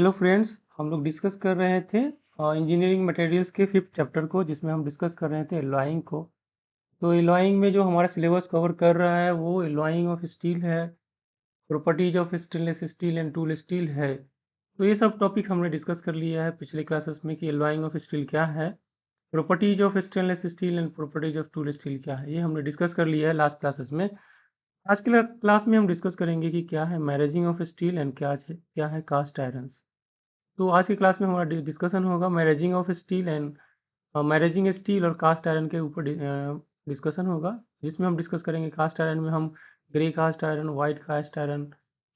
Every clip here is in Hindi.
हेलो फ्रेंड्स, हम लोग डिस्कस कर रहे थे इंजीनियरिंग मटेरियल्स के 5th चैप्टर को, जिसमें हम डिस्कस कर रहे थे एलॉइंग को। तो एलॉइंग में जो हमारा सिलेबस कवर कर रहा है वो एलॉइंग ऑफ स्टील है, properties of stainless steel and tool steel है। तो ये सब टॉपिक हमने डिस्कस कर लिया है पिछले क्लासेस में कि एलॉइंग ऑफ स्टील क्या है, properties of stainless steel and properties of tool steel क्या है, ये हमने डिस्कस कर लिया है लास्ट क्लासेस में। आज के क्लास में हम डिस्कस करेंगे कि क्या है मैरेजिंग ऑफ स्टील एंड क्या है कास्ट आयरन्स। तो आज की क्लास में हमारा डिस्कशन होगा मैरेजिंग ऑफ स्टील एंड मैरेजिंग स्टील और कास्ट आयरन के ऊपर डिस्कशन होगा, जिसमें हम डिस्कस करेंगे कास्ट आयरन में हम grey cast iron, white cast iron,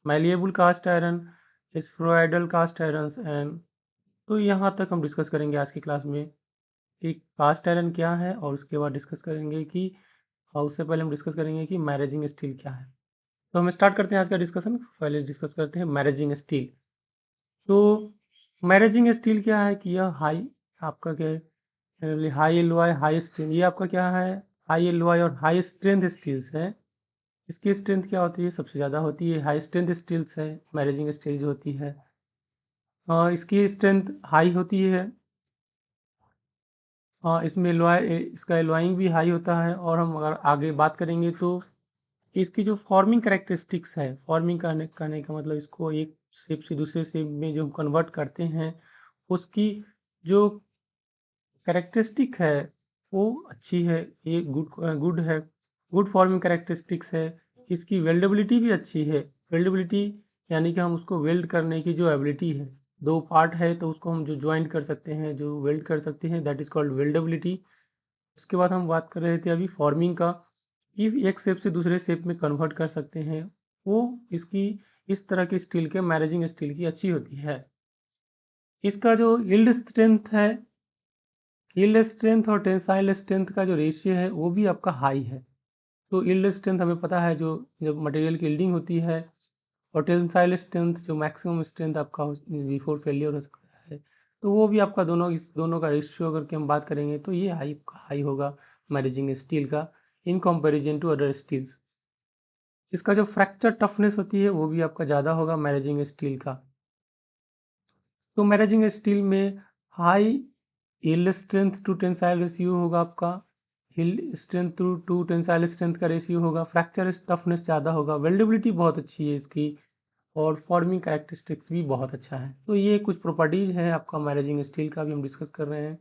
malleable cast iron, spheroidal cast iron and तो यहाँ तक हम डिस्कस करेंगे आज की क्लास में कि कास्ट आयरन क्या है, और उसके बाद डिस्कस करेंगे कि उससे पहले हम डिस्कस करेंगे कि मैरेजिंग स्टील क्या है। तो हम स्टार्ट करते हैं आज का डिस्कशन। पहले डिस्कस करते हैं मैरेजिंग स्टील। तो मैरेजिंग स्टील क्या है कि यह हाई आपका क्या है, हाई एलॉय हाई स्ट्रेंथ, ये आपका क्या है हाई एलॉय और हाई स्ट्रेंथ स्टील्स है। इसकी स्ट्रेंथ क्या होती है, सबसे ज़्यादा होती है हाई स्ट्रेंथ स्टील्स है मैरेजिंग स्टील जो होती है। इसकी स्ट्रेंथ हाई होती है। इसमें एलॉय इसका एलॉइंग भी हाई होता है। और हम अगर आगे बात करेंगे तो इसकी जो फॉर्मिंग करेक्टरिस्टिक्स है, फॉर्मिंग करने का मतलब इसको एक शेप से दूसरे शेप में जो हम कन्वर्ट करते हैं, उसकी जो करेक्टरिस्टिक है वो अच्छी है, ये गुड है, गुड फॉर्मिंग करेक्टरिस्टिक्स है। इसकी वेल्डेबिलिटी भी अच्छी है। वेल्डेबिलिटी यानी कि हम उसको वेल्ड करने की जो एबिलिटी है, दो पार्ट है तो उसको हम जो ज्वाइंट कर सकते हैं, जो वेल्ड कर सकते हैं, दैट इज़ कॉल्ड वेल्डेबिलिटी। उसके बाद हम बात कर रहे थे अभी फॉर्मिंग का, कि एक शेप से दूसरे शेप में कन्वर्ट कर सकते हैं, वो इसकी इस तरह की स्टील के मैरेजिंग स्टील की अच्छी होती है। इसका जो यील्ड स्ट्रेंथ है, यील्ड स्ट्रेंथ और टेंसाइल स्ट्रेंथ का जो रेशियो है वो भी आपका हाई है। तो यील्ड स्ट्रेंथ हमें पता है जो जब मटेरियल की यील्डिंग होती है, और टेंसाइल स्ट्रेंथ जो मैक्सिमम स्ट्रेंथ आपका बिफोर फेलियर हो सकता है, तो वो भी आपका दोनों, इस दोनों का रेशियो अगर के हम बात करेंगे तो ये हाई होगा मैनेजिंग स्टील का in comparison to other steels. इसका जो फ्रैक्चर टफनेस होती है वो भी आपका ज़्यादा होगा मैनेजिंग स्टील का। तो मैनेजिंग स्टील में high yield strength to tensile ratio होगा आपका, yield strength to tensile strength का रेशियो होगा, फ्रैक्चर टफनेस ज़्यादा होगा, वेल्डेबिलिटी बहुत अच्छी है इसकी, और फॉर्मिंग कैरेक्टरिस्टिक्स भी बहुत अच्छा है। तो ये कुछ प्रॉपर्टीज़ हैं आपका मैनेजिंग स्टील का भी हम डिस्कस कर रहे हैं।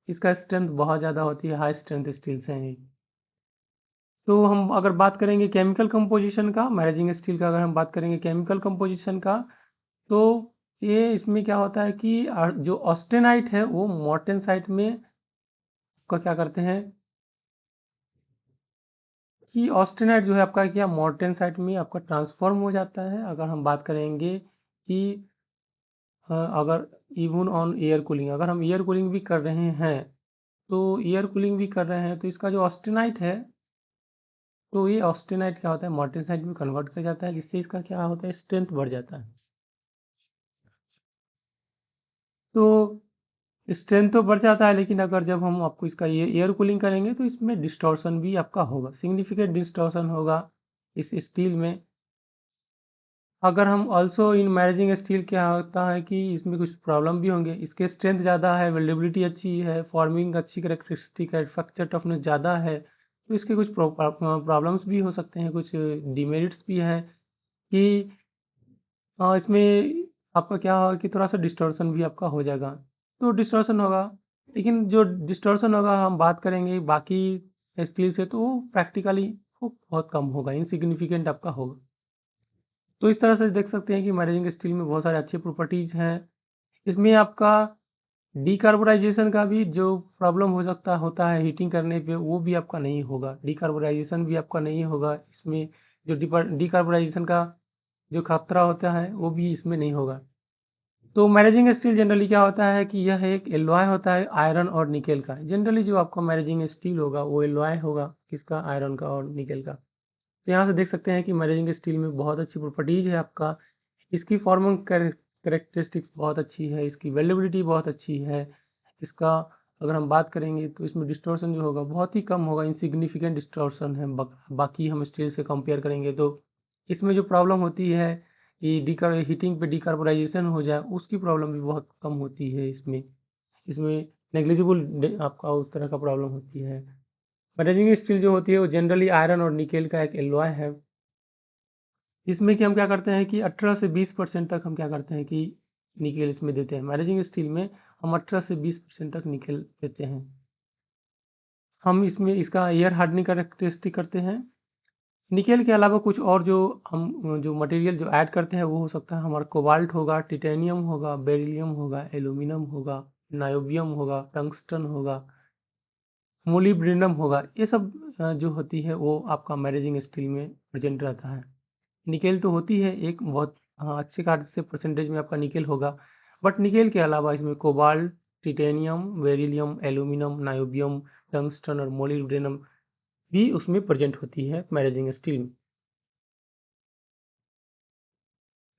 इसका स्ट्रेंथ बहुत ज़्यादा होती है, हाई स्ट्रेंथ स्टील्स हैं ये। तो हम अगर बात करेंगे केमिकल कंपोजिशन का, मैनेजिंग स्टील का अगर हम बात करेंगे केमिकल कंपोजिशन का, तो ये इसमें क्या होता है कि जो ऑस्टेनाइट है वो मोर्टेनसाइट में का क्या करते हैं कि ऑस्टेनाइट जो है आपका क्या मोर्टेनसाइट में आपका ट्रांसफॉर्म हो जाता है। अगर हम बात करेंगे कि अगर इवन ऑन एयर कूलिंग, अगर हम एयर कूलिंग भी कर रहे हैं, तो एयर कूलिंग भी कर रहे हैं तो इसका जो ऑस्टेनाइट है, तो ये ऑस्टेनाइट क्या होता है मोर्टेनसाइट में कन्वर्ट कर जाता है, जिससे इसका क्या होता है स्ट्रेंथ बढ़ जाता है। तो स्ट्रेंथ तो बढ़ जाता है, लेकिन अगर जब हम आपको इसका ये एयर कूलिंग करेंगे तो इसमें डिस्टॉर्शन भी आपका होगा, सिग्निफिकेंट डिस्टॉर्शन होगा इस स्टील में। अगर हम ऑल्सो इन मैनेजिंग स्टील क्या होता है कि इसमें कुछ प्रॉब्लम भी होंगे। इसके स्ट्रेंथ ज़्यादा है, वेल्डेबिलिटी अच्छी है, फॉर्मिंग अच्छी करेक्टरिस्टिक है, फ्रैक्चर टफनेस ज़्यादा है, तो इसके कुछ प्रॉब्लम्स भी हो सकते हैं, कुछ डिमेरिट्स भी हैं कि इसमें आपका क्या होगा कि थोड़ा सा डिस्टॉर्शन भी आपका हो जाएगा। तो डिस्टॉर्शन होगा, लेकिन जो डिस्टॉर्शन होगा हम बात करेंगे बाकी स्टील से, तो वो प्रैक्टिकली वो बहुत कम होगा, इनसिग्निफिकेंट आपका होगा। तो इस तरह से देख सकते हैं कि मैनेजिंग स्टील में बहुत सारे अच्छे प्रॉपर्टीज़ हैं। इसमें आपका डीकार्बोनाइजेशन का भी जो प्रॉब्लम हो सकता होता है हीटिंग करने पे, वो भी आपका नहीं होगा, डीकार्बोनाइजेशन भी आपका नहीं होगा इसमें। जो डीकार्बोनाइजेशन का जो खतरा होता है वो भी इसमें नहीं होगा। तो मैनेजिंग स्टील जनरली क्या होता है कि यह एक एलॉय होता है आयरन और निकेल का। जनरली जो आपका मैनेजिंग स्टील होगा वो एलॉय होगा, किसका, आयरन का और निकेल का। तो यहाँ से देख सकते हैं कि मैनेजिंग स्टील में बहुत अच्छी प्रॉपर्टीज़ है आपका। इसकी फॉर्मिंग करेक्टरिस्टिक्स बहुत अच्छी है, इसकी वेल्डेबिलिटी बहुत अच्छी है। इसका अगर हम बात करेंगे तो इसमें डिस्टॉर्शन जो होगा बहुत ही कम होगा, इनसिग्निफिकेंट डिस्टॉर्शन है बाकी हम स्टील से कंपेयर करेंगे तो। इसमें जो प्रॉब्लम होती है ये हीटिंग पे डिकार्बोनाइजेशन हो जाए, उसकी प्रॉब्लम भी बहुत कम होती है इसमें। इसमें नेग्लिजिबल आपका उस तरह का प्रॉब्लम होती है। मैनेजिंग स्टील जो होती है वो जनरली आयरन और निकेल का एक एलॉय है। इसमें कि हम क्या करते हैं कि 18 से 20% तक हम क्या करते हैं कि निकेल इसमें देते हैं। मैनेजिंग स्टील में हम 18 से 20% तक निकेल देते हैं। हम इसमें इसका एयर हार्डनिंग का टेस्ट करते हैं। निकेल के अलावा कुछ और जो मटेरियल जो ऐड करते हैं वो हो सकता है हमारा कोबाल्ट होगा, टिटेनियम होगा, बेरिलियम होगा, एल्यूमिनियम होगा, नायोबियम होगा, टंगस्टन होगा, मोलिब्डेनम होगा। ये सब जो होती है वो आपका मैनेजिंग स्टील में प्रेजेंट रहता है। निकेल तो होती है एक बहुत अच्छे खासे से परसेंटेज में आपका निकेल होगा, बट निकेल के अलावा इसमें cobalt, titanium, beryllium, aluminium, niobium, tungsten और मोलिब्डेनम भी उसमें प्रेजेंट होती है मैनेजिंग स्टील में।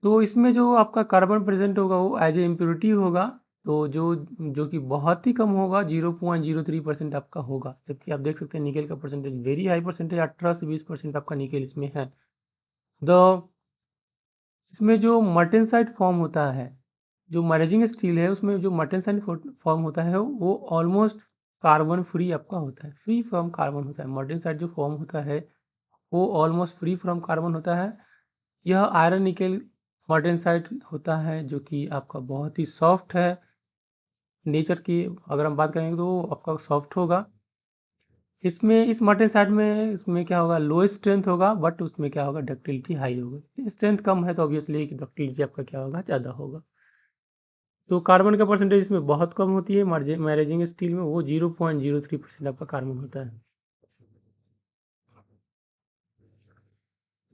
तो इसमें जो आपका कार्बन प्रेजेंट होगा वो एज ए इम्प्योरिटी होगा, तो जो कि बहुत ही कम होगा, 0.03% आपका होगा। जबकि आप देख सकते हैं निकेल का परसेंटेज वेरी हाई परसेंटेज, 18 से 20% आपका निकेल इसमें है। द इसमें जो मर्टेनसाइट फॉर्म होता है, जो मैनेजिंग स्टील है उसमें जो मर्टेनसाइट फॉर्म होता है वो ऑलमोस्ट कार्बन फ्री आपका होता है, फ्री फ्रॉम कार्बन होता है। मर्टेनसाइट जो फॉर्म होता है वो ऑलमोस्ट फ्री फ्रॉम कार्बन होता है। यह आयरन निकेल मार्टेनसाइट होता है जो कि आपका बहुत ही सॉफ्ट है। नेचर की अगर हम बात करेंगे तो वो आपका सॉफ्ट होगा। इसमें इस मार्टेनसाइट में इसमें क्या होगा, लो स्ट्रेंथ होगा, बट उसमें क्या होगा, डक्टिलिटी हाई होगी। स्ट्रेंथ कम है तो ऑब्वियसली डक्टिलिटी आपका क्या होगा, ज़्यादा होगा। तो कार्बन का परसेंटेज इसमें बहुत कम होती है। मैनेजिंग स्टील में वो 0.03% आपका कार्बन होता है।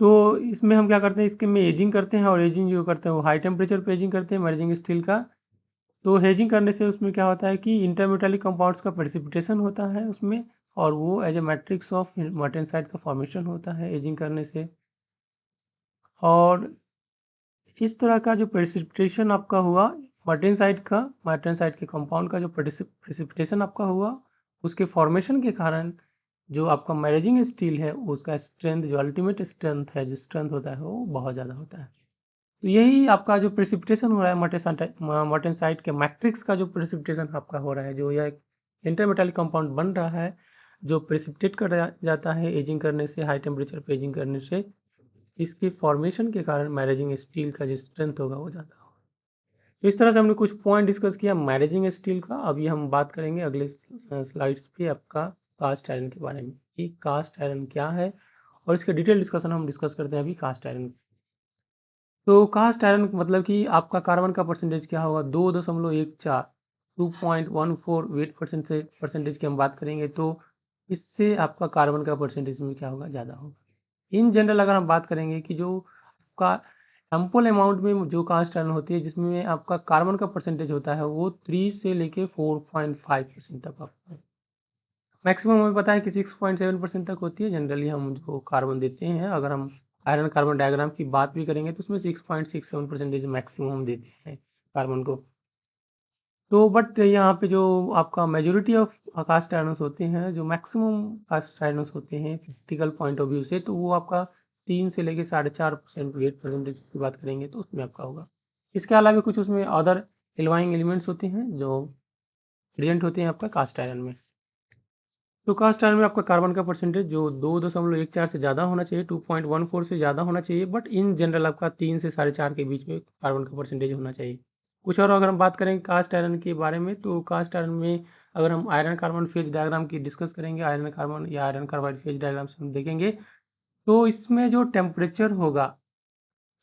तो इसमें हम क्या करते हैं, इसके में एजिंग करते हैं, और एजिंग जो करते हैं वो हाई टेम्परेचर पे एजिंग करते हैं मैनेजिंग स्टील का। तो हेजिंग करने से उसमें क्या होता है कि इंटरमेटालिक कंपाउंड्स का प्रेसिपिटेशन होता है उसमें, और वो as a matrix of martensite का फॉर्मेशन होता है एजिंग करने से। और इस तरह का जो प्रेसिपिटेशन आपका हुआ मार्टेनसाइट के कंपाउंड का जो प्रेसिपिटेशन आपका हुआ, उसके फॉर्मेशन के कारण जो आपका मैनेजिंग स्टील है उसका स्ट्रेंथ, जो अल्टीमेट स्ट्रेंथ है, जो स्ट्रेंथ होता है वो बहुत ज़्यादा होता है। तो यही आपका जो प्रेसिपिटेशन हो रहा है मार्टेनसाइट के मैट्रिक्स का जो प्रेसिपिटेशन आपका हो रहा है, जो यह इंटरमेटालिक कंपाउंड बन रहा है, जो प्रेसिपिटेट कर जाता है एजिंग करने से, हाई टेम्परेचर पे एजिंग करने से, इसके फॉर्मेशन के कारण मैनेजिंग स्टील का जो स्ट्रेंथ होगा वो ज़्यादा होगा। तो इस तरह से हमने कुछ पॉइंट डिस्कस किया मैनेजिंग स्टील का। अभी हम बात करेंगे अगले स्लाइड्स पे आपका कास्ट आयरन के बारे में, कि कास्ट आयरन क्या है, और इसका डिटेल डिस्कशन हम डिस्कस करते हैं अभी कास्ट आयरन। तो कास्ट आयरन मतलब कि आपका कार्बन का परसेंटेज क्या होगा, 2.14, 2.14 वेट परसेंट से परसेंटेज की हम बात करेंगे तो इससे आपका कार्बन का परसेंटेज में क्या होगा, ज़्यादा होगा। इन जनरल अगर हम बात करेंगे कि जो आपका एम्पल अमाउंट में जो कास्ट आयरन होती है जिसमें आपका कार्बन का परसेंटेज होता है वो 3 से लेके 4.5% तक आपका, मैक्सिमम हमें पता है कि 6.7% तक होती है। जनरली हम जो कार्बन देते हैं, अगर हम आयरन कार्बन डायग्राम की बात भी करेंगे तो उसमें 6.67% मैक्सिमम हम देते हैं कार्बन को। तो बट यहाँ पे जो आपका मेजोरिटी ऑफ कास्ट आयरन्स होते हैं, जो मैक्सिमम कास्ट आयरन्स होते हैं प्रैक्टिकल पॉइंट ऑफ व्यू से, तो वो आपका 3 से लेके 4.5% वेट परसेंटेज की बात करेंगे तो उसमें आपका होगा। इसके अलावा कुछ उसमें अदर एलवाइंग एलिमेंट्स होते हैं जो प्रेजेंट होते हैं आपका कास्ट आयरन में। तो कास्ट आयरन में आपका कार्बन का परसेंटेज जो 2.14 से ज़्यादा होना चाहिए, 2.14 से ज़्यादा होना चाहिए, बट इन जनरल आपका 3 से 4.5 के बीच में कार्बन का परसेंटेज होना चाहिए। कुछ और अगर हम बात करें कास्ट आयरन के बारे में, तो कास्ट आयरन में अगर हम आयरन कार्बन फेज डायग्राम की डिस्कस करेंगे, आयरन कार्बन या आयरन कार्बाइड फेज डायग्राम से हम देखेंगे, तो इसमें जो टेम्परेचर होगा,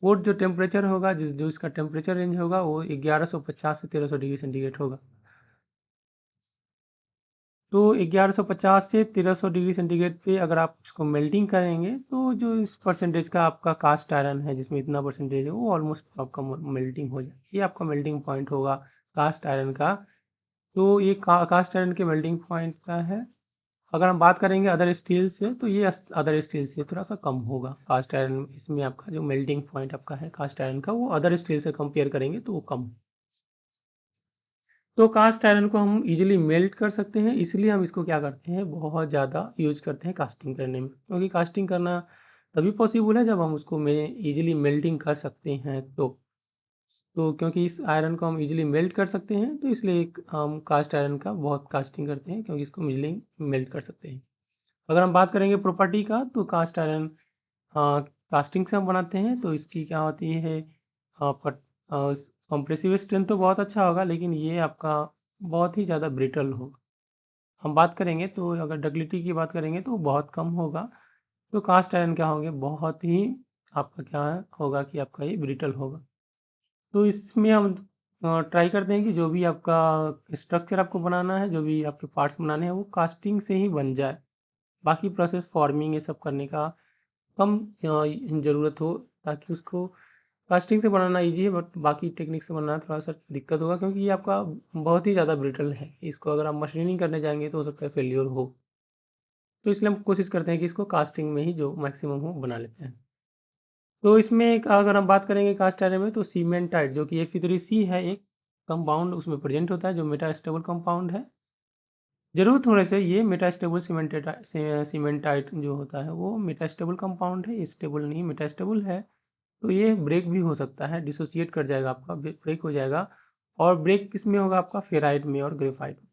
वो जो टेम्परेचर होगा जो इसका टेम्परेचर रेंज होगा वो 1150 से 1300 डिग्री सेंटीग्रेड होगा। तो 1150 से 1300 डिग्री सेंटीग्रेड पे अगर आप इसको मेल्टिंग करेंगे तो जो इस परसेंटेज का आपका कास्ट आयरन है जिसमें इतना परसेंटेज है वो ऑलमोस्ट आपका मेल्टिंग हो जाए, ये आपका मेल्टिंग पॉइंट होगा कास्ट आयरन का। तो ये कास्ट आयरन के मेल्टिंग पॉइंट का है। अगर हम बात करेंगे अदर स्टील से तो ये अदर स्टील से थोड़ा सा कम होगा कास्ट आयरन, इसमें आपका जो मेल्टिंग पॉइंट आपका है कास्ट आयरन का वो अदर स्टील से कंपेयर करेंगे तो वो कम। तो कास्ट आयरन को हम इजीली मेल्ट कर सकते हैं, इसलिए हम इसको क्या करते हैं, बहुत ज़्यादा यूज करते हैं कास्टिंग करने में, क्योंकि कास्टिंग करना तभी पॉसिबल है जब हम उसको में ईजिली मेल्टिंग कर सकते हैं तो क्योंकि इस आयरन को हम इजीली मेल्ट कर सकते हैं तो इसलिए हम कास्ट आयरन का बहुत कास्टिंग करते हैं क्योंकि इसको इजीली मेल्ट कर सकते हैं। अगर हम बात करेंगे प्रॉपर्टी का तो कास्ट आयरन कास्टिंग से हम बनाते हैं तो इसकी क्या होती है कंप्रेसिव स्ट्रेंथ तो बहुत अच्छा होगा लेकिन ये आपका बहुत ही ज़्यादा ब्रिटल होगा। हम बात करेंगे तो अगर डक्टिलिटी की बात करेंगे तो बहुत कम होगा। तो कास्ट आयरन क्या होंगे बहुत ही आपका क्या होगा कि आपका ये ब्रिटल होगा। तो इसमें हम ट्राई करते हैं कि जो भी आपका स्ट्रक्चर आपको बनाना है, जो भी आपके पार्ट्स बनाने हैं वो कास्टिंग से ही बन जाए। बाकी प्रोसेस फॉर्मिंग ये सब करने का कम ज़रूरत हो ताकि उसको कास्टिंग से बनाना ईजी है बट बाकी टेक्निक से बनाना थोड़ा सा दिक्कत होगा क्योंकि ये आपका बहुत ही ज़्यादा ब्रिटल है। इसको अगर आप मशीनिंग करने जाएंगे तो हो सकता है फेल्योर हो। तो इसलिए हम कोशिश करते हैं कि इसको कास्टिंग में ही जो मैक्सिमम हो बना लेते हैं। तो इसमें एक अगर हम बात करेंगे कास्ट आयरन में तो सीमेंटाइट जो कि Fe3C है एक कंपाउंड उसमें प्रेजेंट होता है जो मेटास्टेबल कंपाउंड है। ज़रूरत होने से ये मेटास्टेबल सीमेंटाइट जो होता है वो मेटास्टेबल कंपाउंड है, स्टेबल नहीं मेटास्टेबल है। तो ये ब्रेक भी हो सकता है, डिसोसिएट कर जाएगा आपका, ब्रेक हो जाएगा। और ब्रेक किस में होगा आपका फेराइट में और ग्रेफाइट में।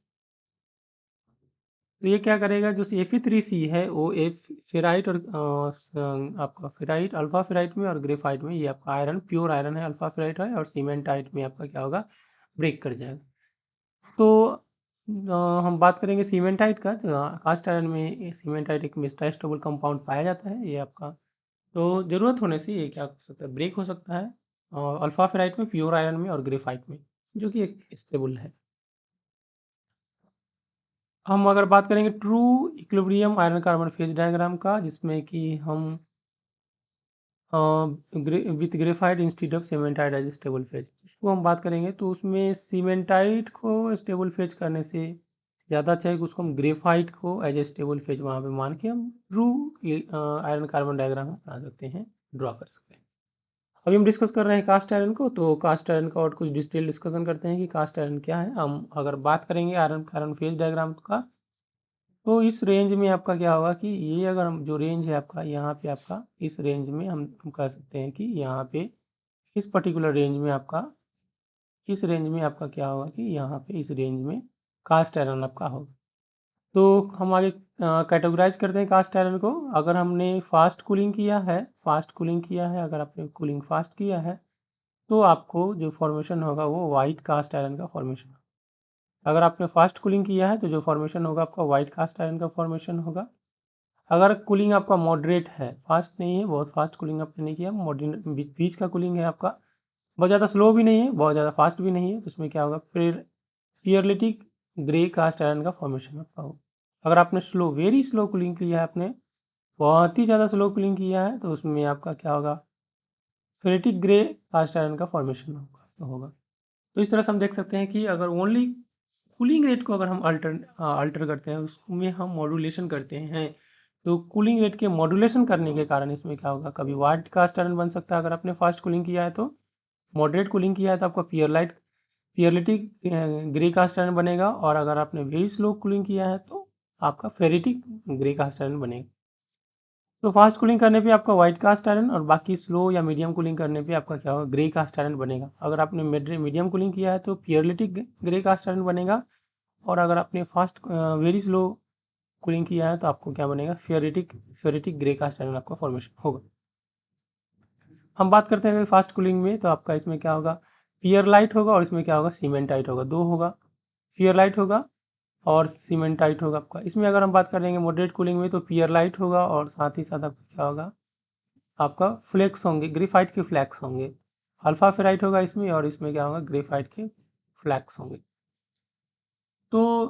तो ये क्या करेगा जो Fe3C है वो फेराइट और आपका फेराइट अल्फा फेराइट में और ग्रेफाइट में ये आपका आयरन प्योर आयरन है अल्फा फेराइट है और सीमेंटाइट में आपका क्या होगा ब्रेक कर जाएगा। तो हम बात करेंगे सीमेंटाइट का तो कास्ट आयरन में सीमेंटाइट एक मेटास्टेबल कंपाउंड पाया जाता है ये आपका। तो ज़रूरत होने से ये क्या हो सकता है ब्रेक हो सकता है और अल्फा फेराइट में प्योर आयरन में और ग्रेफाइट में जो कि एक स्टेबल है। हम अगर बात करेंगे true equilibrium iron carbon phase diagram का जिसमें कि हम with graphite instead of cementite as stable phase उसको हम बात करेंगे तो उसमें सीमेंटाइट को स्टेबल फेज करने से ज़्यादा अच्छा है कि उसको हम ग्रेफाइट को एज ए स्टेबल फेज वहाँ पे मान के हम ट्रू आयरन कार्बन डायग्राम बना सकते हैं ड्रॉ कर सकते हैं। अभी हम डिस्कस कर रहे हैं कास्ट आयरन को तो कास्ट आयरन का और कुछ डिटेल डिस्कशन करते हैं कि कास्ट आयरन क्या है। हम अगर बात करेंगे आयरन कार्बन फेज डायग्राम का तो इस रेंज में आपका क्या होगा कि ये अगर हम जो रेंज है आपका यहाँ पे आपका इस रेंज में हम कह सकते हैं कि यहाँ पे इस पर्टिकुलर रेंज में आपका इस रेंज में आपका क्या होगा कि यहाँ पे इस रेंज में कास्ट आयरन आपका होगा। तो हम आगे कैटेगराइज करते हैं कास्ट आयरन को। अगर हमने फास्ट कूलिंग किया है अगर आपने कूलिंग फास्ट किया है तो आपको जो फॉर्मेशन होगा वो वाइट कास्ट आयरन का फॉर्मेशन। अगर आपने फास्ट कूलिंग किया है तो जो फॉर्मेशन होगा आपका वाइट कास्ट आयरन का फॉर्मेशन होगा। अगर कूलिंग आपका मॉडरेट है फास्ट नहीं है बहुत फास्ट कूलिंग आपने नहीं किया मॉडरेट बीच का कूलिंग है आपका बहुत ज़्यादा स्लो भी नहीं है बहुत ज़्यादा फास्ट भी नहीं है तो उसमें क्या होगा पियरलिटिक ग्रे कास्ट आयरन का फॉर्मेशन आपका होगा। अगर आपने वेरी स्लो कूलिंग किया है आपने बहुत ही ज़्यादा स्लो कूलिंग किया है तो उसमें आपका क्या होगा फेरेटिक ग्रे कास्ट आयरन का फॉर्मेशन होगा। तो इस तरह से हम देख सकते हैं कि अगर ओनली कूलिंग रेट को अगर हम अल्टर करते हैं उसमें हम मॉड्यूलेशन करते हैं तो कूलिंग रेट के मॉड्यूलेशन करने के कारण इसमें क्या होगा कभी वाइट कास्ट आयरन बन सकता है अगर आपने फास्ट कूलिंग किया है तो मॉडरेट कूलिंग किया है तो आपका पियरलिटिक ग्रे कास्ट आयरन बनेगा और अगर आपने वेरी स्लो कूलिंग किया है तो आपका फेरेटिक ग्रे कास्ट आयरन बनेगा। तो फास्ट कूलिंग करने पे आपका वाइट कास्ट आयरन और बाकी स्लो या मीडियम कूलिंग करने पे आपका क्या होगा ग्रे कास्ट आयरन बनेगा। अगर आपने मीडियम कूलिंग किया है तो पियरलिटिक ग्रे कास्ट आयरन बनेगा और अगर आपने फास्ट वेरी स्लो कूलिंग किया है तो आपको क्या बनेगा फेरेटिक ग्रे कास्ट आयरन आपका फॉर्मेशन होगा। हम बात करते हैं फास्ट कूलिंग में तो आपका इसमें क्या होगा पियरलाइट होगा और इसमें क्या होगा सीमेंटाइट होगा दो होगा पियरलाइट होगा और सीमेंटाइट होगा आपका। इसमें अगर हम बात करेंगे मॉडरेट कूलिंग में तो पियरलाइट होगा और साथ ही साथ आपका क्या होगा आपका फ्लेक्स होंगे ग्रेफाइट के फ्लैक्स होंगे। अल्फा फेराइट होगा इसमें और इसमें क्या होगा ग्रेफाइट के फ्लैक्स होंगे। तो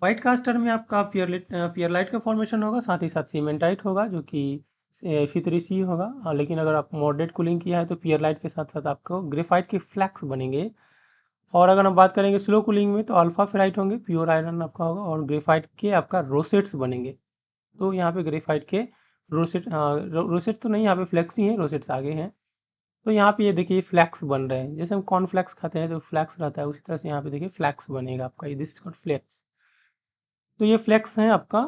व्हाइट कास्टर में आपका पियरलाइट का फॉर्मेशन होगा साथ ही साथ सीमेंटाइट होगा जो कि Fe3C होगा। लेकिन अगर आप मॉडरेट कूलिंग किया है तो पियरलाइट के साथ साथ आपको ग्रेफाइट के फ्लैक्स बनेंगे। और अगर हम बात करेंगे स्लो कूलिंग में तो अल्फा फेराइट होंगे प्योर आयरन आपका होगा और ग्रेफाइट के आपका रोसेट्स बनेंगे। तो यहाँ पे ग्रेफाइट के रोसेट तो नहीं यहाँ पे फ्लैक्स ही हैं रोसेट्स आगे हैं। तो यहाँ पे ये देखिए फ्लैक्स बन रहे हैं जैसे हम कॉर्नफ्लैक्स खाते हैं तो फ्लैक्स रहता है उसी तरह से यहाँ पे देखिए फ्लैक्स बनेगा आपका दिस इज कॉल्ड फ्लैक्स। तो ये फ्लैक्स हैं आपका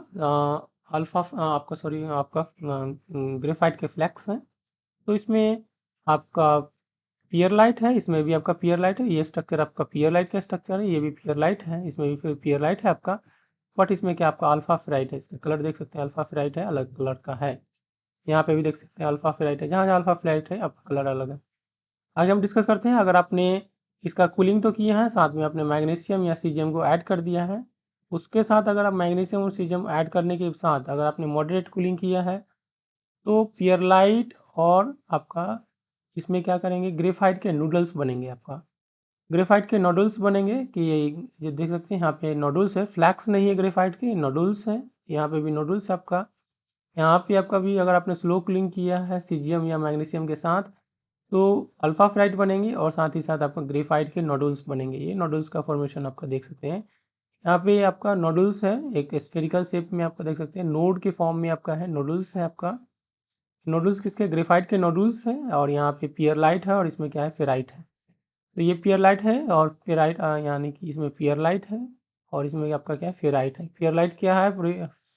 अल्फा आपका सॉरी आपका ग्रेफाइट के फ्लैक्स हैं। तो इसमें आपका पियरलाइट है, इसमें भी आपका पियरलाइट है, ये स्ट्रक्चर आपका पियरलाइट का स्ट्रक्चर है, ये भी पियरलाइट है, इसमें भी फिर पियरलाइट है आपका। बट इसमें क्या आपका अल्फा फेराइट है, इसका कलर देख सकते हैं अल्फा फेराइट है, अलग कलर का है। यहाँ पे भी देख सकते हैं अल्फा फेराइट है, जहाँ जहाँ अल्फा फेराइट है आपका कलर अलग है। आगे हम डिस्कस करते हैं, अगर आपने इसका कूलिंग तो किया है, साथ में आपने मैग्नीशियम या सीजियम को ऐड कर दिया है, उसके साथ अगर आप मैग्नीशियम और सीजियम ऐड करने के साथ अगर आपने मॉडरेट कूलिंग किया है, तो पियरलाइट और आपका इसमें क्या करेंगे, ग्रेफाइट के नूडल्स बनेंगे आपका। ग्रेफाइट के नोडल्स बनेंगे कि ये देख सकते हैं यहाँ पे नोडल्स है, फ्लैक्स नहीं है ग्रेफाइट के, नोडल्स है। यहाँ पे भी नोडल्स है आपका। यहाँ पे आपका भी अगर आपने स्लो कूलिंग किया है सीजियम या मैग्नीशियम के साथ, तो अल्फा फ्राइट बनेंगे और साथ ही साथ आपका ग्रेफाइट के नोडल्स बनेंगे। ये नोडल्स का फॉर्मेशन आपका देख सकते हैं। यहाँ पे आपका नोडल्स है, एक स्फेरिकल शेप में आपका देख सकते हैं, नोड के फॉर्म में आपका है, नोडल्स है आपका। नोडल्स किसके, ग्रेफाइट के नोडल्स है। और यहाँ पे पियरलाइट है और इसमें क्या है, फेराइट है। तो ये पियरलाइट है और फेराइट यानी कि इसमें पियरलाइट है और इसमें आपका क्या है, फेराइट है। पियरलाइट क्या है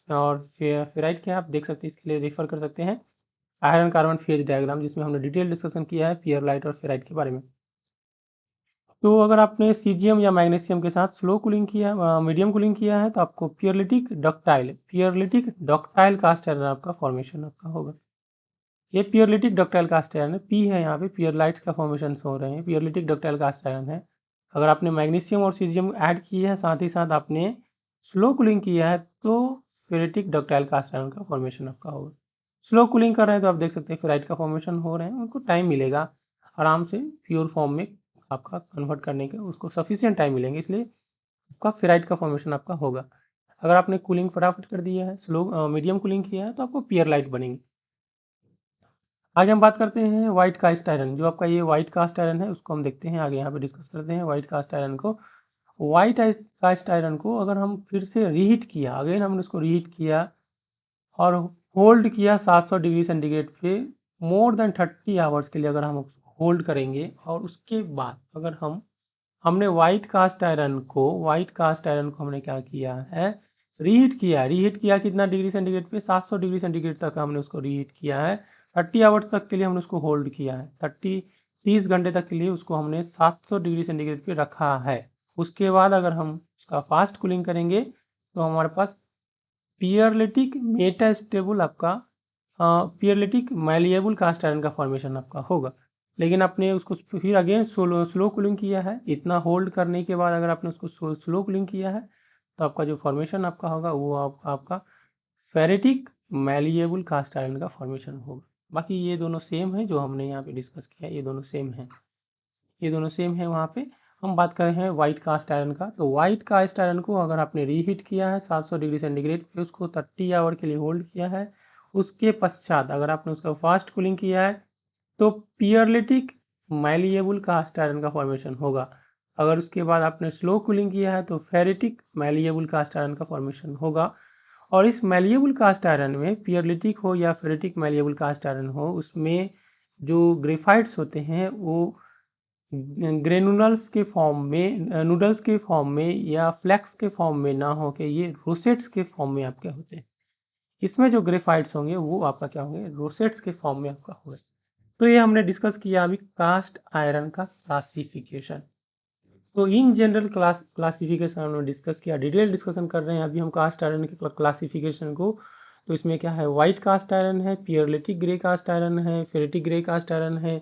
और फेराइट क्या है, आप देख सकते हैं, इसके लिए रेफर कर सकते हैं आयरन कार्बन फेज डायग्राम, जिसमें हमने डिटेल डिस्कशन किया है पियरलाइट और फेराइट के बारे में। तो अगर आपने सीजियम या मैग्नीशियम के साथ स्लो कूलिंग किया, मीडियम कूलिंग किया है, तो आपको पियरलिटिक डक्टाइल कास्ट आयरन आपका फॉर्मेशन आपका होगा। ये पियरलिटिक डक्टाइल कास्ट आयरन है, पी है यहाँ पे, पियरलाइट्स का फॉर्मेशन हो रहे हैं, पियरलिटिक डक्टाइल कास्ट आयरन है। अगर आपने मैग्नीशियम और सीजियम ऐड किया है, साथ ही साथ आपने स्लो कूलिंग किया है, तो फेरेटिक डक्टाइल कास्ट आयरन का फॉर्मेशन आपका होगा। स्लो कूलिंग कर रहे हैं तो आप देख सकते हैं फेराइट का फॉर्मेशन हो रहे हैं, उनको टाइम मिलेगा आराम से प्योर फॉर्म में आपका कन्वर्ट करने के, उसको सफिशियंट टाइम मिलेंगे, इसलिए आपका फेराइट का फॉर्मेशन आपका होगा। अगर आपने कूलिंग फटाफट कर दिया है, स्लो मीडियम कूलिंग किया है, तो आपको पियरलाइट बनेंगे। आगे हम बात करते हैं वाइट कास्ट आयरन, जो आपका ये वाइट कास्ट आयरन है उसको हम देखते हैं आगे, यहाँ पे डिस्कस करते हैं वाइट कास्ट आयरन को। वाइट कास्ट आयरन को अगर हम फिर से रीहीट किया, अगेन हमने उसको रीहीट किया और होल्ड किया 700 डिग्री सेंटीग्रेड पे मोर देन 30 आवर्स के लिए, अगर हम उसको होल्ड करेंगे और उसके बाद अगर हमने वाइट कास्ट आयरन को हमने क्या किया है, रीहीट किया कितना डिग्री सेंटीग्रेड पे, 700 डिग्री सेंटीग्रेड तक हमने उसको रीहीट किया है। 30 आवर्स तक के लिए हमने उसको होल्ड किया है, 30 घंटे तक के लिए उसको हमने 700 डिग्री सेंटीग्रेड पे रखा है। उसके बाद अगर हम उसका फास्ट कूलिंग करेंगे, तो हमारे पास पियरलिटिक मेटास्टेबल आपका पियरलिटिक मैलिएबल कास्ट आयरन का फॉर्मेशन आपका होगा। लेकिन आपने उसको फिर अगेन स्लो कूलिंग किया है, इतना होल्ड करने के बाद अगर आपने उसको स्लो कूलिंग किया है, तो आपका जो फॉर्मेशन आपका होगा वो आपका फेरेटिक मैलिएबल कास्ट आयरन का फॉर्मेशन होगा। बाकी ये दोनों सेम है, जो हमने यहाँ पे डिस्कस किया ये दोनों सेम है, ये दोनों सेम है। वहाँ पे हम बात कर रहे हैं वाइट कास्ट आयरन का। तो वाइट कास्ट आयरन को अगर आपने रीहीट किया है 700 डिग्री सेंटीग्रेड पे, उसको 30 आवर के लिए होल्ड किया है, उसके पश्चात अगर आपने उसका फास्ट कूलिंग किया है, तो पियरलिटिक मैलिएबल कास्ट आयरन का फॉर्मेशन होगा। अगर उसके बाद आपने स्लो कूलिंग किया है, तो फेरेटिक मैलिएबल कास्ट आयरन का फॉर्मेशन होगा। और इस मैलिएबल कास्ट आयरन में पियरलिटिक हो या फेरेटिक मैलिएबल कास्ट आयरन हो, उसमें जो ग्रेफाइट्स होते हैं वो ग्रेनुलर्स के फॉर्म में, नूडल्स के फॉर्म में या फ्लैक्स के फॉर्म में ना हो के ये रोसेट्स के फॉर्म में आपके होते हैं। इसमें जो ग्रेफाइट्स होंगे वो आपका क्या होंगे, रोसेट्स के फॉर्म में आपका होगा। तो ये हमने डिस्कस किया अभी कास्ट आयरन का क्लासिफिकेशन। तो इन जनरल क्लासिफिकेशन हमने डिस्कस किया, डिटेल डिस्कशन कर रहे हैं अभी हम कास्ट आयरन के क्लासिफिकेशन को। तो इसमें क्या है, वाइट कास्ट आयरन है, पियरलिटिक ग्रे कास्ट आयरन है, फेरेटिक ग्रे कास्ट आयरन है।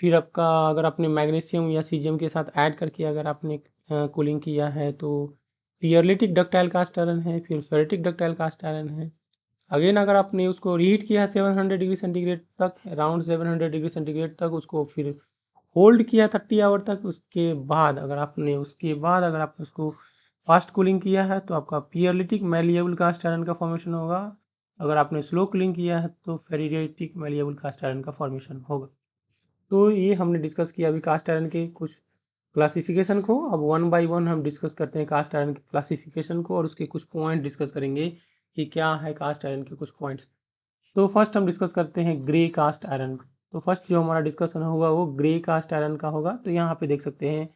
फिर आपका अगर आपने मैग्नीशियम या सीजियम के साथ ऐड करके अगर आपने कूलिंग किया है, तो पियरलिटिक डक्टाइल कास्ट आयरन है, फिर फेरेटिक डक्टाइल कास्ट आयरन है। अगेन अगर आपने उसको रीहीट किया है 700 डिग्री सेंटीग्रेड तक, अराउंड 700 डिग्री सेंटीग्रेड तक उसको फिर होल्ड किया 30 आवर तक, उसके बाद अगर आपने उसको फास्ट कूलिंग किया है, तो आपका पियरलिटिक मैलिएबल कास्ट आयरन का फॉर्मेशन होगा। अगर आपने स्लो कूलिंग किया है, तो फेरेटिक मैलिएबल कास्ट आयरन का फॉर्मेशन होगा। तो ये हमने डिस्कस किया अभी कास्ट आयरन के कुछ क्लासिफिकेशन को। अब वन बाय वन हम डिस्कस करते हैं कास्ट आयरन के क्लासिफिकेशन को और उसके कुछ पॉइंट डिस्कस करेंगे कि क्या है कास्ट आयरन के कुछ पॉइंट्स। तो फर्स्ट हम डिस्कस करते हैं ग्रे कास्ट आयरन। तो फर्स्ट जो हमारा डिस्कशन होगा वो ग्रे कास्ट आयरन का होगा। तो यहाँ पे देख सकते हैं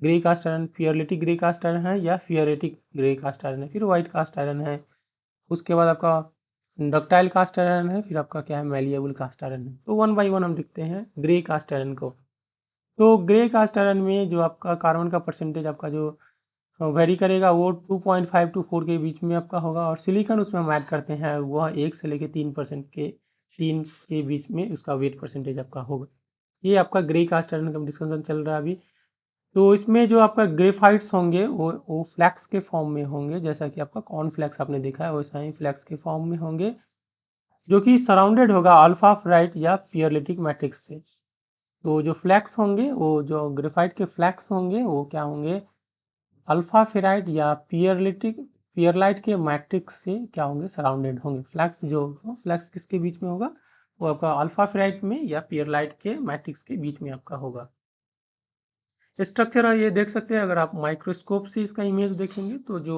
grey cast iron pearlitic grey cast iron है या फियरेटिक ग्रे कास्ट आयरन है, फिर वाइट कास्ट आयरन है। उसके बाद आपका डक्टाइल कास्ट आयरन है, फिर आपका क्या है मैलिएबल कास्ट आयरन है। तो वन बाय वन हम देखते हैं ग्रे कास्ट आयरन को। तो ग्रे कास्ट आयरन में जो आपका कार्बन का परसेंटेज आपका जो वेरी करेगा वो 2.5 टू 4 के बीच में आपका होगा, और सिलिकॉन उसमें हम ऐड करते हैं वह 1 से लेके 3% के 3 के बीच में उसका वेट परसेंटेज आपका होगा। ये आपका ग्रे कास्ट आयरन का डिस्कशन चल रहा है अभी। तो इसमें जो आपका ग्रेफाइट्स होंगे वो फ्लैक्स के फॉर्म में होंगे, जैसा कि आपका कॉर्न फ्लैक्स आपने देखा है वैसा ही फ्लैक्स के फॉर्म में होंगे, जो कि सराउंडेड होगा अल्फा फेराइट या पियरलिटिक मैट्रिक्स से। तो जो फ्लैक्स होंगे, वो जो ग्रेफाइट के फ्लैक्स होंगे वो क्या होंगे, अल्फा फेराइट या पियरलाइट के मैट्रिक्स से क्या होंगे, सराउंडेड होंगे। फ्लैक्स जो फ्लैक्स किसके बीच में होगा, वो आपका अल्फा फेराइट में या पियरलाइट के मैट्रिक्स के बीच में आपका होगा। स्ट्रक्चर ये देख सकते हैं, अगर आप माइक्रोस्कोप से इसका इमेज देखेंगे तो जो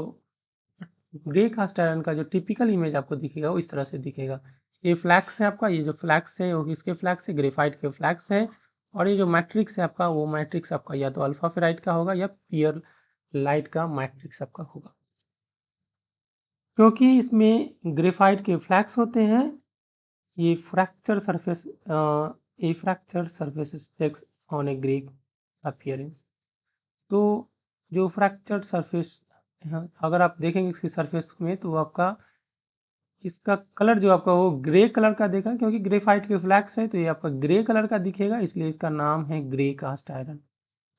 ग्रे कास्ट आयरन का जो टिपिकल इमेज आपको दिखेगा वो इस तरह से दिखेगा। ये फ्लैक्स है आपका, ये जो फ्लैक्स है वो किसके फ्लैक्स है, ग्रेफाइट के फ्लैक्स है। और ये जो मैट्रिक्स है आपका, वो मैट्रिक्स आपका या तो अल्फा फेराइट का होगा या पियर लाइट का मैट्रिक्स आपका होगा। क्योंकि इसमें ग्रेफाइट के फ्लैक्स होते हैं, ये fracture surface takes on a grey appearance. तो जो फ्रैक्चर्ड सरफेस, अगर आप देखेंगे इसकी सरफेस में तो आपका इसका कलर जो आपका वो ग्रे कलर का देखा, क्योंकि ग्रेफाइट के फ्लैक्स है तो ये आपका ग्रे कलर का दिखेगा, इसलिए इसका नाम है ग्रे कास्ट आयरन।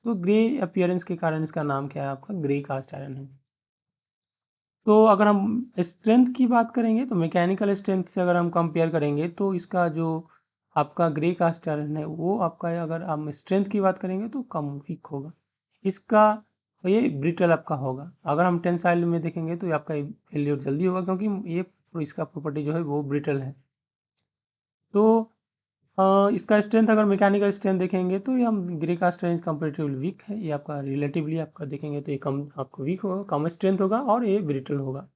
तो ग्रे अपीयरेंस के कारण इसका नाम क्या है, आपका ग्रे कास्ट आयरन है। तो अगर हम स्ट्रेंथ की बात करेंगे तो मैकेनिकल स्ट्रेंथ से अगर हम कंपेयर करेंगे तो इसका जो आपका ग्रे कास्ट आयरन है वो आपका, अगर हम स्ट्रेंथ की बात करेंगे तो कम वीक होगा इसका, ये ब्रिटल आपका होगा। अगर हम टेंसाइल में देखेंगे तो ये आपका फेल्योर जल्दी होगा, क्योंकि ये इसका प्रॉपर्टी जो है वो ब्रिटल है। तो इसका स्ट्रेंथ अगर मैकेनिकल स्ट्रेंथ देखेंगे तो ये हम ग्रे का स्ट्रेंथ कंपेरेटिवली वीक है, ये आपका रिलेटिवली आपका देखेंगे तो ये कम आपको वीक होगा, कम स्ट्रेंथ होगा और ये ब्रिटल होगा।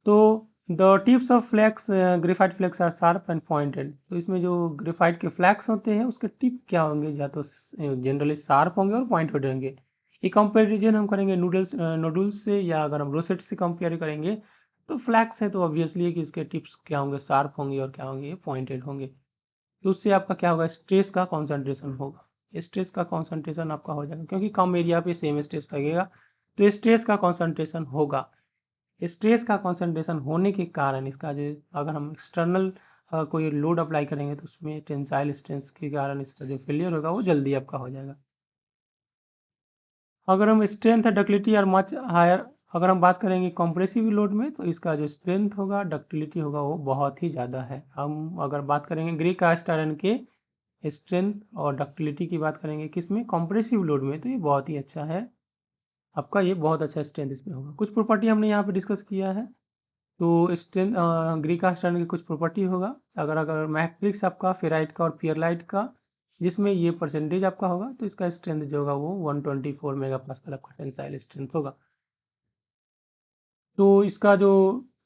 तो the tips of flakes graphite flakes are sharp and pointed. तो इसमें जो ग्रेफाइट के फ्लैक्स होते हैं उसके टिप क्या होंगे, या तो जनरली शार्प होंगे और पॉइंटेड होंगे। ये कंपेरिजन हम करेंगे नोडल्स से, या अगर हम रोसेट से कंपेयर करेंगे तो फ्लैक्स है तो ऑब्वियसली है कि इसके टिप्स क्या होंगे, शार्प होंगे और क्या होंगे, पॉइंटेड होंगे। तो उससे आपका क्या होगा, स्ट्रेस का कॉन्सेंट्रेशन होगा, स्ट्रेस का कॉन्सेंट्रेशन आपका हो जाएगा, क्योंकि कम एरिया पे सेम स्ट्रेस लगेगा तो स्ट्रेस का कॉन्सेंट्रेशन होगा। स्ट्रेस का कॉन्सेंट्रेशन होने के कारण इसका जो, अगर हम एक्सटर्नल कोई लोड अप्लाई करेंगे तो उसमें टेंसाइल स्ट्रेंथ के कारण इसका जो फेलियर होगा वो जल्दी आपका हो जाएगा। अगर हम स्ट्रेंथ डक्टिलिटी और मच हायर, अगर हम बात करेंगे कंप्रेसिव लोड में तो इसका जो स्ट्रेंथ होगा, डक्टिलिटी होगा, वो बहुत ही ज़्यादा है। हम अगर बात करेंगे ग्रे कास्ट आयरन के स्ट्रेंथ और डक्टिलिटी की बात करेंगे किसमें, कंप्रेसिव लोड में, तो ये बहुत ही अच्छा है आपका, ये बहुत अच्छा स्ट्रेंथ इसमें होगा। कुछ प्रॉपर्टी हमने यहाँ पे डिस्कस किया है। तो स्ट्रेंथ ग्रे कास्ट आयरन की कुछ प्रॉपर्टी होगा, अगर अगर मैट्रिक्स आपका फेराइट का और पियरलाइट का, जिसमें ये परसेंटेज आपका होगा, तो इसका स्ट्रेंथ जो होगा वो 124 मेगा पास्कल आपका टेंसाइल स्ट्रेंथ होगा। तो इसका जो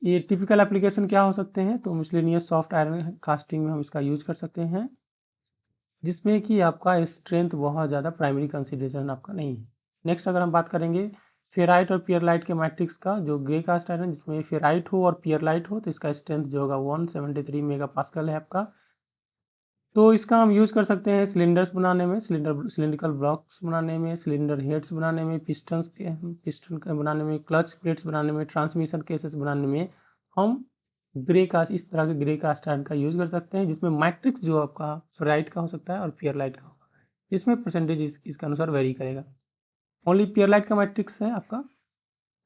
ये टिपिकल एप्लीकेशन क्या हो सकते हैं, तो मिसलेनियस सॉफ्ट आयरन कास्टिंग में हम इसका यूज कर सकते हैं, जिसमें कि आपका स्ट्रेंथ बहुत ज़्यादा प्राइमरी कंसिडरेशन आपका नहीं है। नेक्स्ट अगर हम बात करेंगे फेराइट और पियरलाइट के मैट्रिक्स का, जो ग्रे कास्ट आयरन जिसमें फेराइट हो और पियरलाइट हो, तो इसका स्ट्रेंथ जो होगा 173 मेगा पास्कल है आपका। तो इसका हम यूज़ कर सकते हैं सिलेंडर्स बनाने में, सिलिंड्रिकल ब्लॉक्स बनाने में, सिलेंडर हेड्स बनाने में, पिस्टन बनाने में, क्लच प्लेट्स बनाने में, ट्रांसमिशन केसेस बनाने में हम ग्रे कास्ट, इस तरह के ग्रे कास्ट आयरन का यूज़ कर सकते हैं, जिसमें मैट्रिक्स जो आपका फेराइट का हो सकता है और पियरलाइट का होगा। इसमें परसेंटेज इसके अनुसार वेरी करेगा। ओनली पियरलाइट का मैट्रिक्स है आपका।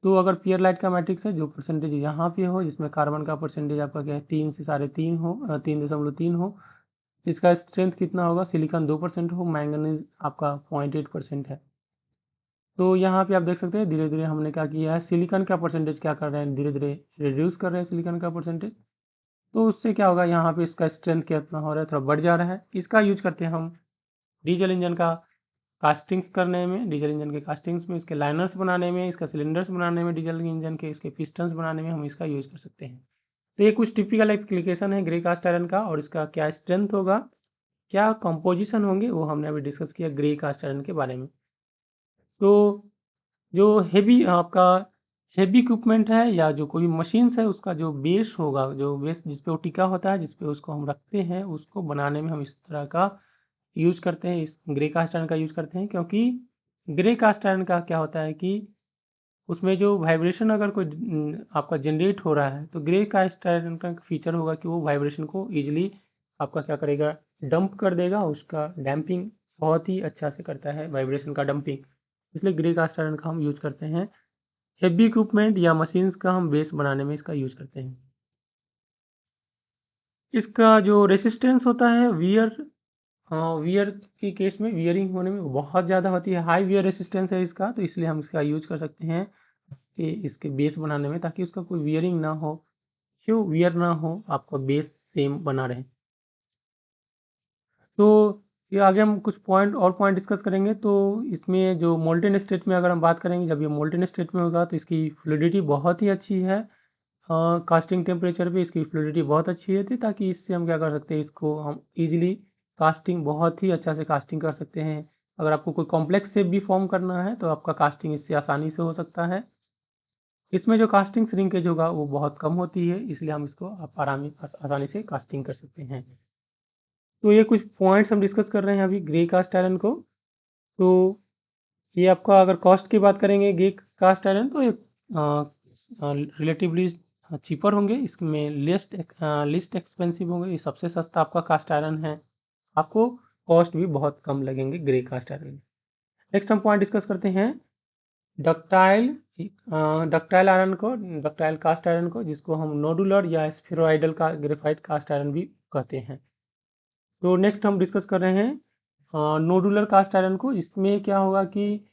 तो अगर पियरलाइट का मैट्रिक्स है जो परसेंटेज यहाँ पे हो, जिसमें कार्बन का परसेंटेज आपका क्या है 3 से 3.5 हो, 3.3 हो, इसका स्ट्रेंथ कितना होगा, सिलिकॉन 2% हो, मैंगनीज आपका 0.8% है। तो यहाँ पे आप देख सकते हैं धीरे धीरे हमने क्या किया है, सिलिकॉन का परसेंटेज क्या कर रहे हैं, धीरे धीरे रिड्यूस कर रहे हैं सिलिकॉन का परसेंटेज। तो उससे क्या होगा, यहाँ पे इसका स्ट्रेंथ कितना हो रहा है, थोड़ा बढ़ जा रहा है। इसका यूज करते हैं हम डीजल इंजन का कास्टिंग्स करने में, डीजल इंजन के कास्टिंग्स में, इसके लाइनर्स बनाने में, इसका सिलेंडर्स बनाने में, डीजल इंजन के इसके पिस्टन्स बनाने में हम इसका यूज कर सकते हैं। तो ये कुछ टिपिकल एप्लीकेशन है ग्रे कास्ट आयरन का, और इसका क्या स्ट्रेंथ होगा, क्या कंपोजिशन होंगे, वो हमने अभी डिस्कस किया ग्रे कास्ट आयरन के बारे में। तो जो हेवी आपका हेवी इक्विपमेंट है या जो कोई मशीन्स है उसका जो बेस होगा, जो बेस जिस पे वो टिका होता है, जिस पे उसको हम रखते हैं, उसको बनाने में हम इस तरह का यूज़ करते हैं, इस ग्रे कास्ट आयरन का यूज़ करते हैं। क्योंकि ग्रे कास्ट आयरन का क्या होता है कि उसमें जो वाइब्रेशन अगर कोई आपका जनरेट हो रहा है, तो ग्रे कास्ट आयरन का फीचर होगा कि वो वाइब्रेशन को ईज़िली आपका क्या करेगा, डंप कर देगा। उसका डैम्पिंग बहुत ही अच्छा से करता है, वाइब्रेशन का डंपिंग। इसलिए ग्रे कास्ट आयरन का हम यूज़ करते हैं। हेवी इक्विपमेंट या मशीन्स का हम बेस बनाने में इसका यूज़ करते हैं। इसका जो रेसिस्टेंस होता है वियर, वियर के केस में वियरिंग होने में बहुत ज़्यादा होती है, हाई वियर रेसिस्टेंस है इसका, तो इसलिए हम इसका यूज़ कर सकते हैं कि इसके बेस बनाने में, ताकि उसका कोई वियरिंग ना हो, क्यों वियर ना हो, आपका बेस सेम बना रहे। तो ये आगे हम कुछ पॉइंट और पॉइंट डिस्कस करेंगे। तो इसमें जो मोल्टेन स्टेट में अगर हम बात करेंगे, जब ये मोल्टेन स्टेट में होगा तो इसकी फ्लूइडिटी बहुत ही अच्छी है। कास्टिंग टेम्परेचर पे इसकी फ्लूइडिटी बहुत अच्छी रहती है, ताकि इससे हम क्या कर सकते हैं, इसको हम इजीली कास्टिंग बहुत ही अच्छा से कास्टिंग कर सकते हैं। अगर आपको कोई कॉम्प्लेक्स शेप भी फॉर्म करना है तो आपका कास्टिंग इससे आसानी से हो सकता है। इसमें जो कास्टिंग श्रिंकेज होगा वो बहुत कम होती है, इसलिए हम इसको आप आसानी से कास्टिंग कर सकते हैं। तो ये कुछ पॉइंट्स हम डिस्कस कर रहे हैं अभी ग्रे कास्ट आयरन को। तो ये आपका अगर कॉस्ट की बात करेंगे ग्रे कास्ट आयरन, तो ये रिलेटिवली चीपर होंगे, इसमें लिस्ट एक्सपेंसिव होंगे, ये सबसे सस्ता आपका कास्ट आयरन है। आपको कॉस्ट भी बहुत कम लगेंगे ग्रे कास्ट आयरन में। नेक्स्ट हम पॉइंट डिस्कस करते हैं डक्टाइल डक्टाइल आयरन को, डक्टाइल कास्ट आयरन को, जिसको हम नोडुलर या स्फेरॉइडल का ग्रेफाइट कास्ट आयरन भी कहते हैं। तो नेक्स्ट हम डिस्कस कर रहे हैं नोडुलर कास्ट आयरन को। इसमें क्या होगा कि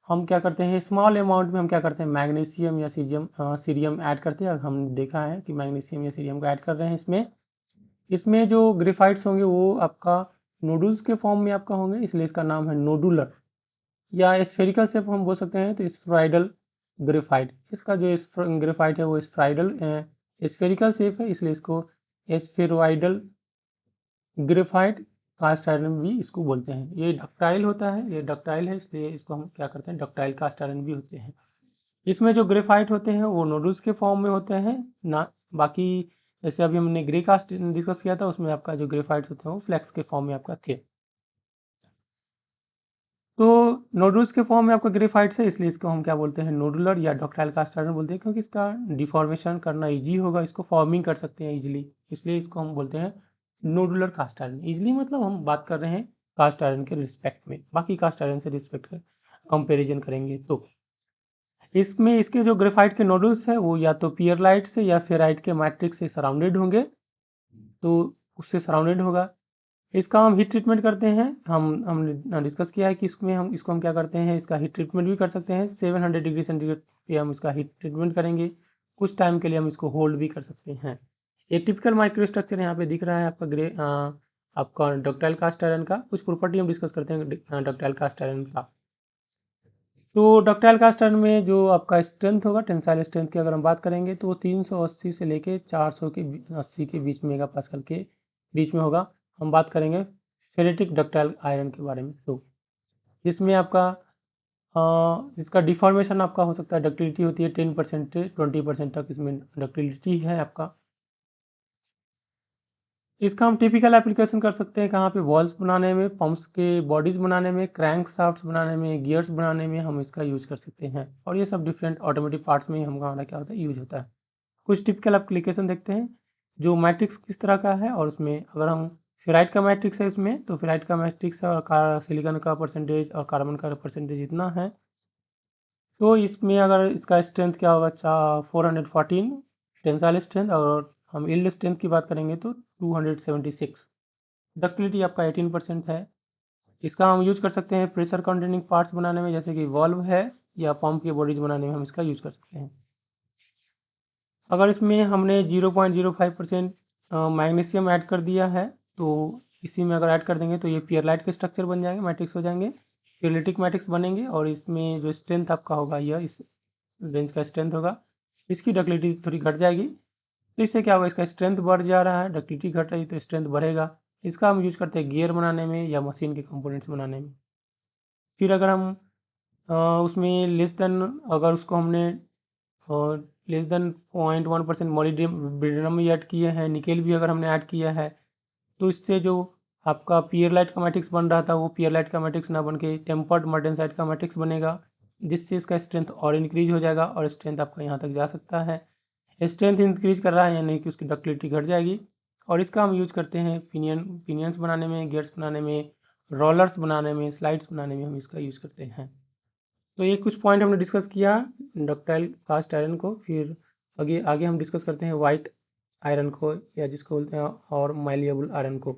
हम क्या करते हैं, स्मॉल अमाउंट में हम क्या करते हैं, मैग्नीशियम या सीरियम ऐड करते हैं। हमने देखा है कि मैग्नीशियम या सीरियम को ऐड कर रहे हैं इसमें। इसमें जो ग्रेफाइट्स होंगे वो आपका नोडुल्स के फॉर्म में आपका होंगे, इसलिए इसका नाम है नोडुलर। या स्फेरिकल शेप हम बोल सकते हैं तो स्फेराइडल ग्रेफाइट। इसका जो ग्रेफाइट है वो स्फेरिकल शेप है, इसलिए इसको स्फेरोइडल ग्रेफाइट कास्ट आयरन भी इसको बोलते हैं। ये डक्टाइल होता है, ये डक्टाइल है, इसलिए इसको हम क्या करते हैं, डक्टाइल कास्ट आयरन भी होते हैं। इसमें जो ग्रेफाइट होते हैं वो नूडल्स के फॉर्म में होते हैं ना। बाकी जैसे अभी हमने ग्रे कास्ट डिस्कस किया था, उसमें आपका जो ग्रेफाइट्स होते हैं वो फ्लेक्स के फॉर्म में आपका थे। तो नोडल्स के फॉर्म में आपका ग्रेफाइट्स है, इसलिए इसको हम क्या बोलते हैं, नोडुलर या डक्टाइल कास्ट आयरन बोलते हैं। क्योंकि इसका डिफॉर्मेशन करना इजी होगा, इसको फॉर्मिंग कर सकते हैं इजीली, इसलिए इसको हम बोलते हैं नोडुलर कास्ट आयरन। इजीली मतलब हम बात कर रहे हैं कास्ट आयरन के रिस्पेक्ट में, बाकी कास्ट आयरन से रिस्पेक्ट कर कंपेरिजन करेंगे तो इसमें इसके जो ग्रेफाइट के नोडल्स है वो या तो पियरलाइट से या फेराइट के मैट्रिक्स से सराउंडेड होंगे, तो उससे सराउंडेड होगा। इसका हम हीट ट्रीटमेंट करते हैं। हमने डिस्कस किया है कि इसमें हम इसको हम क्या करते हैं, इसका हीट ट्रीटमेंट भी कर सकते हैं। 700 डिग्री सेंटीग्रेड पे हम इसका हीट ट्रीटमेंट करेंगे, कुछ टाइम के लिए हम इसको होल्ड भी कर सकते हैं। एक टिपिकल माइक्रो स्ट्रक्चर यहाँ पे दिख रहा है आपका आपका डक्टाइल कास्ट आयरन का। कुछ प्रॉपर्टी हम डिस्कस करते हैं डक्टाइल कास्ट आयरन का। तो डक्टाइल कास्ट आयरन में जो आपका स्ट्रेंथ होगा, टेंसाइल स्ट्रेंथ की अगर हम बात करेंगे तो 380 से लेके 400 के 80 के बीच मेगा पास्कल के बीच में होगा। हम बात करेंगे फेरेटिक डक्टाइल आयरन के बारे में। तो इसमें आपका इसका डिफॉर्मेशन आपका हो सकता है, डक्टिलिटी होती है 10% से 20% तक इसमें डक्टिलिटी है आपका। इसका हम टिपिकल एप्लीकेशन कर सकते हैं कहाँ पे, वॉल्स बनाने में, पंप्स के बॉडीज़ बनाने में, क्रैंक शाफ्ट्स बनाने में, गियर्स बनाने में हम इसका यूज़ कर सकते हैं। और ये सब डिफरेंट ऑटोमेटिक पार्ट्स में हमारा क्या होता है, यूज होता है। कुछ टिपिकल एप्लीकेशन देखते हैं, जो मैट्रिक्स किस तरह का है। और उसमें अगर हम फेराइट का मैट्रिक्स है इसमें, तो फेराइट का मैट्रिक्स है और सिलिकॉन का परसेंटेज और कार्बन का परसेंटेज इतना है। तो इसमें अगर इसका स्ट्रेंथ क्या होगा, 414 टेंसाइल स्ट्रेंथ, और हम यील्ड स्ट्रेंथ की बात करेंगे तो 276। डक्टिलिटी आपका 18% है। इसका हम यूज कर सकते हैं प्रेशर कंटेनिंग पार्ट्स बनाने में, जैसे कि वॉल्व है, या पंप की बॉडीज बनाने में हम इसका यूज कर सकते हैं। अगर इसमें हमने 0.05% मैग्नीशियम ऐड कर दिया है, तो इसी में अगर ऐड कर देंगे तो ये पियरलाइट के स्ट्रक्चर बन जाएंगे, मैट्रिक्स हो जाएंगे, पियरलिटिक मैट्रिक्स बनेंगे। और इसमें जो स्ट्रेंथ आपका होगा, यह इस रेंज का स्ट्रेंथ होगा, इसकी डक्टिलिटी थोड़ी घट जाएगी। तो इससे क्या होगा, इसका स्ट्रेंथ बढ़ जा रहा है, डक्टिलिटी घट रही तो स्ट्रेंथ बढ़ेगा। इसका हम यूज करते हैं गियर बनाने में या मशीन के कंपोनेंट्स बनाने में। फिर अगर हम उसमें लेस देन, अगर उसको हमने और लेस देन 0.1% मोलिब्डेनम भी ऐड किए हैं, निकेल भी अगर हमने ऐड किया है, तो इससे जो आपका पियरलाइट का मैट्रिक्स बन रहा था वो पियरलाइट का मैट्रिक्स ना बन के टेम्पर्ड मार्टेनसाइट का मैट्रिक्स बनेगा, जिससे इसका स्ट्रेंथ और इंक्रीज हो जाएगा और स्ट्रेंथ आपका यहाँ तक जा सकता है। स्ट्रेंथ इंक्रीज कर रहा है यानी कि उसकी डक्टिलिटी घट जाएगी, और इसका हम यूज करते हैं पिनियंस बनाने में, गियर्स बनाने में, रोलर्स बनाने में, स्लाइड्स बनाने में हम इसका यूज करते हैं। तो ये कुछ पॉइंट हमने डिस्कस किया डक्टाइल कास्ट आयरन को। फिर आगे आगे हम डिस्कस करते हैं वाइट आयरन को, या जिसको बोलते हैं और मैलिएबल आयरन को।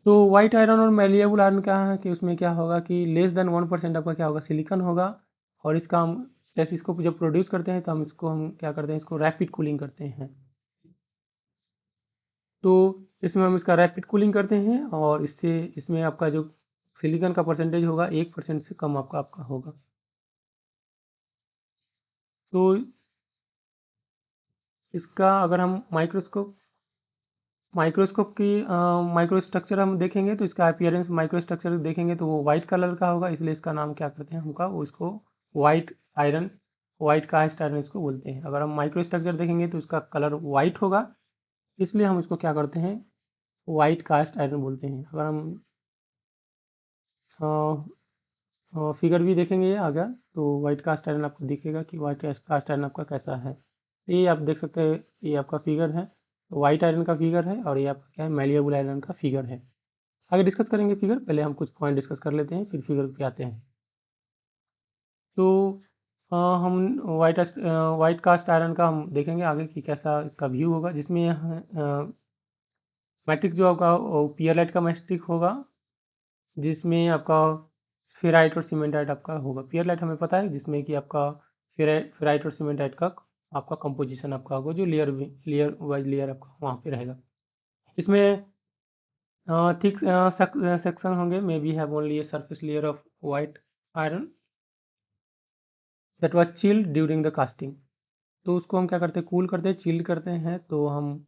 तो वाइट आयरन और मैलिएबल आयरन क्या है कि उसमें क्या होगा कि लेस देन 1% आपका क्या होगा, सिलिकॉन होगा। और इसका हम जैसे इसको जब प्रोड्यूस करते हैं तो हम क्या करते हैं, इसको रैपिड कूलिंग करते हैं। तो इसमें हम इसका रैपिड कूलिंग करते हैं, और इससे इसमें आपका जो सिलिकॉन का परसेंटेज होगा 1% से कम आपका आपका होगा। तो इसका अगर हम माइक्रोस्कोप की माइक्रो स्ट्रक्चर हम देखेंगे तो इसका अपीयरेंस माइक्रो स्ट्रक्चर देखेंगे तो वो वाइट कलर का होगा, इसलिए इसका नाम क्या करते हैं हमका वो इसको white iron, white cast iron इसको बोलते हैं। अगर हम माइक्रो स्ट्रक्चर देखेंगे तो इसका कलर वाइट होगा, इसलिए हम इसको क्या करते हैं, वाइट कास्ट आयरन बोलते हैं। अगर हम फिगर भी देखेंगे आगे तो वाइट कास्ट आयरन आपको दिखेगा कि वाइट कास्ट आयरन आपका कैसा है। ये आप देख सकते हैं, ये आपका फिगर है, वाइट आयरन का फिगर है, और ये आपका क्या है, मैलिएबल आयरन का फिगर है। आगे डिस्कस करेंगे फिगर, पहले हम कुछ पॉइंट डिस्कस कर लेते हैं फिर फिगर पे आते हैं। तो हम वाइट कास्ट आयरन का हम देखेंगे आगे कि कैसा इसका व्यू होगा, जिसमें मैट्रिक जो आपका पियरलाइट का मैट्रिक होगा, जिसमें आपका फेराइट और सीमेंटाइट आपका होगा। पियरलाइट हमें पता है जिसमें कि आपका फेराइट और सीमेंटाइट का आपका कंपोजिशन आपका होगा, जो लेयर वाइज लेयर आपका वहाँ पे रहेगा। इसमें थिक सेक्शन होंगे, may be have only a surface layer of white iron that was chilled during the casting. तो उसको हम क्या करते हैं, कूल करते हैं, चिल्ड करते हैं। तो हम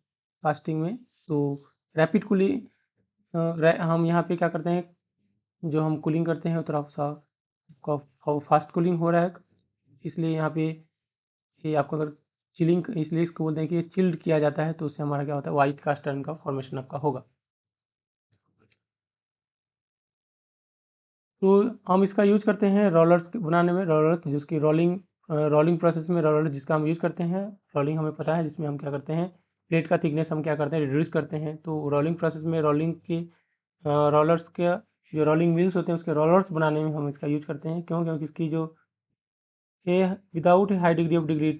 कास्टिंग में तो रैपिड कूलिंग हम यहाँ पे क्या करते हैं, जो हम कूलिंग करते हैं थोड़ा सा फास्ट कूलिंग हो रहा है, इसलिए यहाँ पे ये आपको अगर चिलिंग इसलिए इसको बोलते हैं कि ये चिल्ड किया जाता है, तो उससे हमारा क्या होता है, वाइट कास्ट आयरन का फॉर्मेशन आपका होगा। तो हम इसका यूज करते हैं रोलर्स बनाने में, रोलर्स जिसकी रोलिंग प्रोसेस में रोलर जिसका हम यूज करते हैं। रोलिंग हमें पता है, जिसमें हम क्या करते हैं, प्लेट का थिकनेस हम क्या करते हैं, रिड्यूस करते हैं। तो रोलिंग प्रोसेस में रोलिंग की रोलर्स के जो रोलिंग व्हील्स होते हैं उसके रोलर्स बनाने में हम इसका यूज करते हैं। क्यों? क्योंकि इसकी जो ये without high degree of degree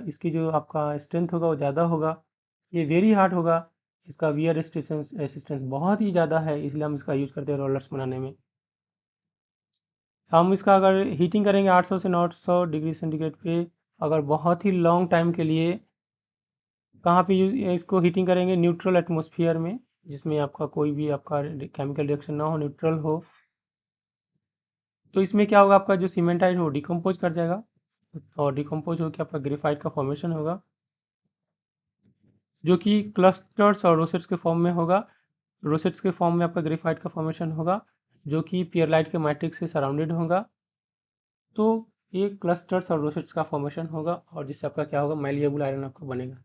इसकी जो आपका स्ट्रेंथ होगा वो ज़्यादा होगा, ये वेरी हार्ड होगा, इसका वियर रेसिस्टेंस बहुत ही ज़्यादा है, इसलिए हम इसका यूज करते हैं रोलर्स बनाने में। हम इसका अगर हीटिंग करेंगे 800 से 900 डिग्री सेंटीग्रेड पे, अगर बहुत ही लॉन्ग टाइम के लिए, कहाँ पे इसको हीटिंग करेंगे, न्यूट्रल एटमॉस्फेयर में, जिसमें आपका कोई भी आपका केमिकल रिएक्शन ना हो, न्यूट्रल हो। तो इसमें क्या होगा, आपका जो सीमेंटाइट हो डिकम्पोज कर जाएगा, और डिकम्पोज होकर आपका ग्रेफाइट का फॉर्मेशन होगा, जो कि क्लस्टर्स और रोसेट्स के फॉर्म में होगा। रोसेट्स के फॉर्म में आपका ग्रेफाइट का फॉर्मेशन होगा, जो कि पियरलाइट के मैट्रिक्स से सराउंडेड होगा। तो ये क्लस्टर्स और रोसेट्स का फॉर्मेशन होगा, और जिससे आपका क्या होगा, मैलिएबल आयरन आपका बनेगा।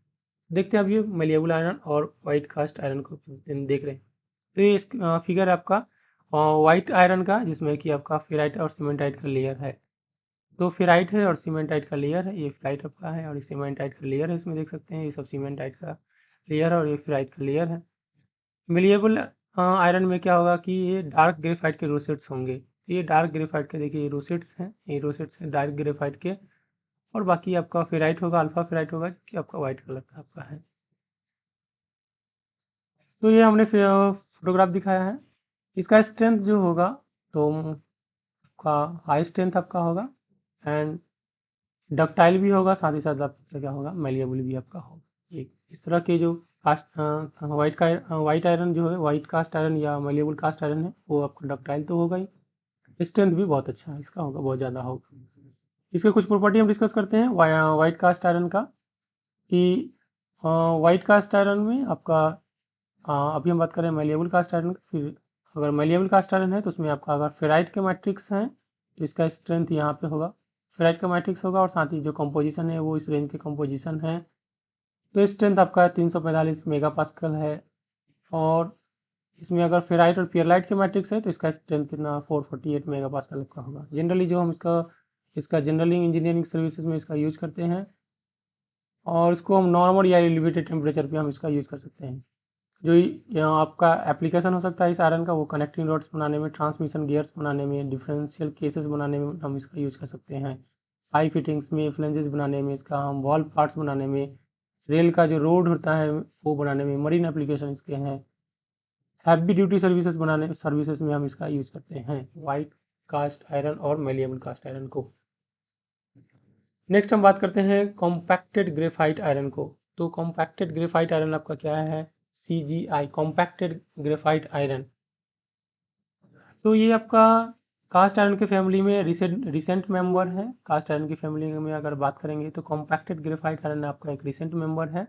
देखते हैं अब ये मैलिएबल आयरन और वाइट कास्ट आयरन को देख रहे हैं। तो ये फिगर है आपका वाइट आयरन का, जिसमें कि आपका फेराइट और सीमेंटाइट का लेयर है। तो फेराइट है और सीमेंटाइट का लेयर है, ये फेराइट आपका है और ये सीमेंटाइट का लेयर है। इसमें देख सकते हैं ये सब सीमेंटाइट का लेयर है और ये फेराइट का लेयर है। मैलिएबल आयरन में क्या होगा कि ये डार्क ग्रेफाइट के रोसेट्स होंगे। ये डार्क ग्रेफाइट के देखिए, ये रोसेट्स हैं, ये रोसेट्स हैं डार्क ग्रेफाइट के, और बाकी आपका फेराइट होगा, अल्फा फेराइट होगा, जो कि आपका वाइट कलर का आपका है। तो ये हमने फोटोग्राफ दिखाया है। इसका स्ट्रेंथ जो होगा, तो आपका हाई स्ट्रेंथ आपका होगा, एंड डक्टाइल भी होगा, साथ ही साथ आपका क्या होगा, मैलिएबल भी आपका होगा। ये इस तरह के जो कास्ट वाइट आयरन जो है, वाइट कास्ट आयरन या मैलिएबल कास्ट आयरन है, वो आपका डक्टाइल तो होगा ही, स्ट्रेंथ भी बहुत अच्छा है इसका होगा, बहुत ज़्यादा होगा। इसके कुछ प्रॉपर्टी हम डिस्कस करते हैं वाइट कास्ट आयरन का, कि वाइट कास्ट आयरन में आपका अभी हम बात करें मैलिएबल कास्ट आयरन का। फिर अगर मैलिएबल कास्ट आयरन है तो उसमें आपका अगर फेराइट के मैट्रिक्स हैं तो इसका स्ट्रेंथ यहाँ पे होगा फेराइट का मैट्रिक्स होगा और साथ ही जो कंपोजिशन है वो इस रेंज के कंपोजिशन है। तो स्ट्रेंथ आपका 345 मेगापास्कल है और इसमें अगर फेराइट और पियरलाइट के मैट्रिक्स है तो इसका स्ट्रेंथ कितना 448 मेगापास्कल का होगा। जनरली जो हम इसका जनरली इंजीनियरिंग सर्विसेज में इसका यूज करते हैं और इसको हम नॉर्मल या एलिवेटेड टेम्परेचर पे हम इसका यूज़ कर सकते हैं। जो यहाँ आपका एप्लीकेशन हो सकता है इस आयरन का वो कनेक्टिंग रोड्स बनाने में, ट्रांसमिशन गियर्स बनाने में, डिफरेंशियल केसेस बनाने में हम इसका यूज कर सकते हैं। पाइप फिटिंग्स में, फ्लेंजेस बनाने में, इसका हम वॉल पार्ट्स बनाने में, रेल का जो रोड होता है वो बनाने में, मरीन एप्लीकेशन इसके हैं। हैवी ड्यूटी सर्विसेज में हम इसका यूज करते हैं वाइट कास्ट आयरन और मैलिएबल कास्ट आयरन को। नेक्स्ट हम बात करते हैं कॉम्पैक्टेड ग्रेफाइट आयरन को। तो कॉम्पैक्टेड ग्रेफाइट आयरन आपका क्या है, CGI कॉम्पैक्टेड ग्रेफाइट आयरन। तो ये आपका कास्ट आयरन की फैमिली में रिसेंट मेंबर है। कास्ट आयरन की फैमिली में अगर बात करेंगे तो कॉम्पैक्टेड ग्रेफाइट आयरन आपका एक रिसेंट मेंबर है।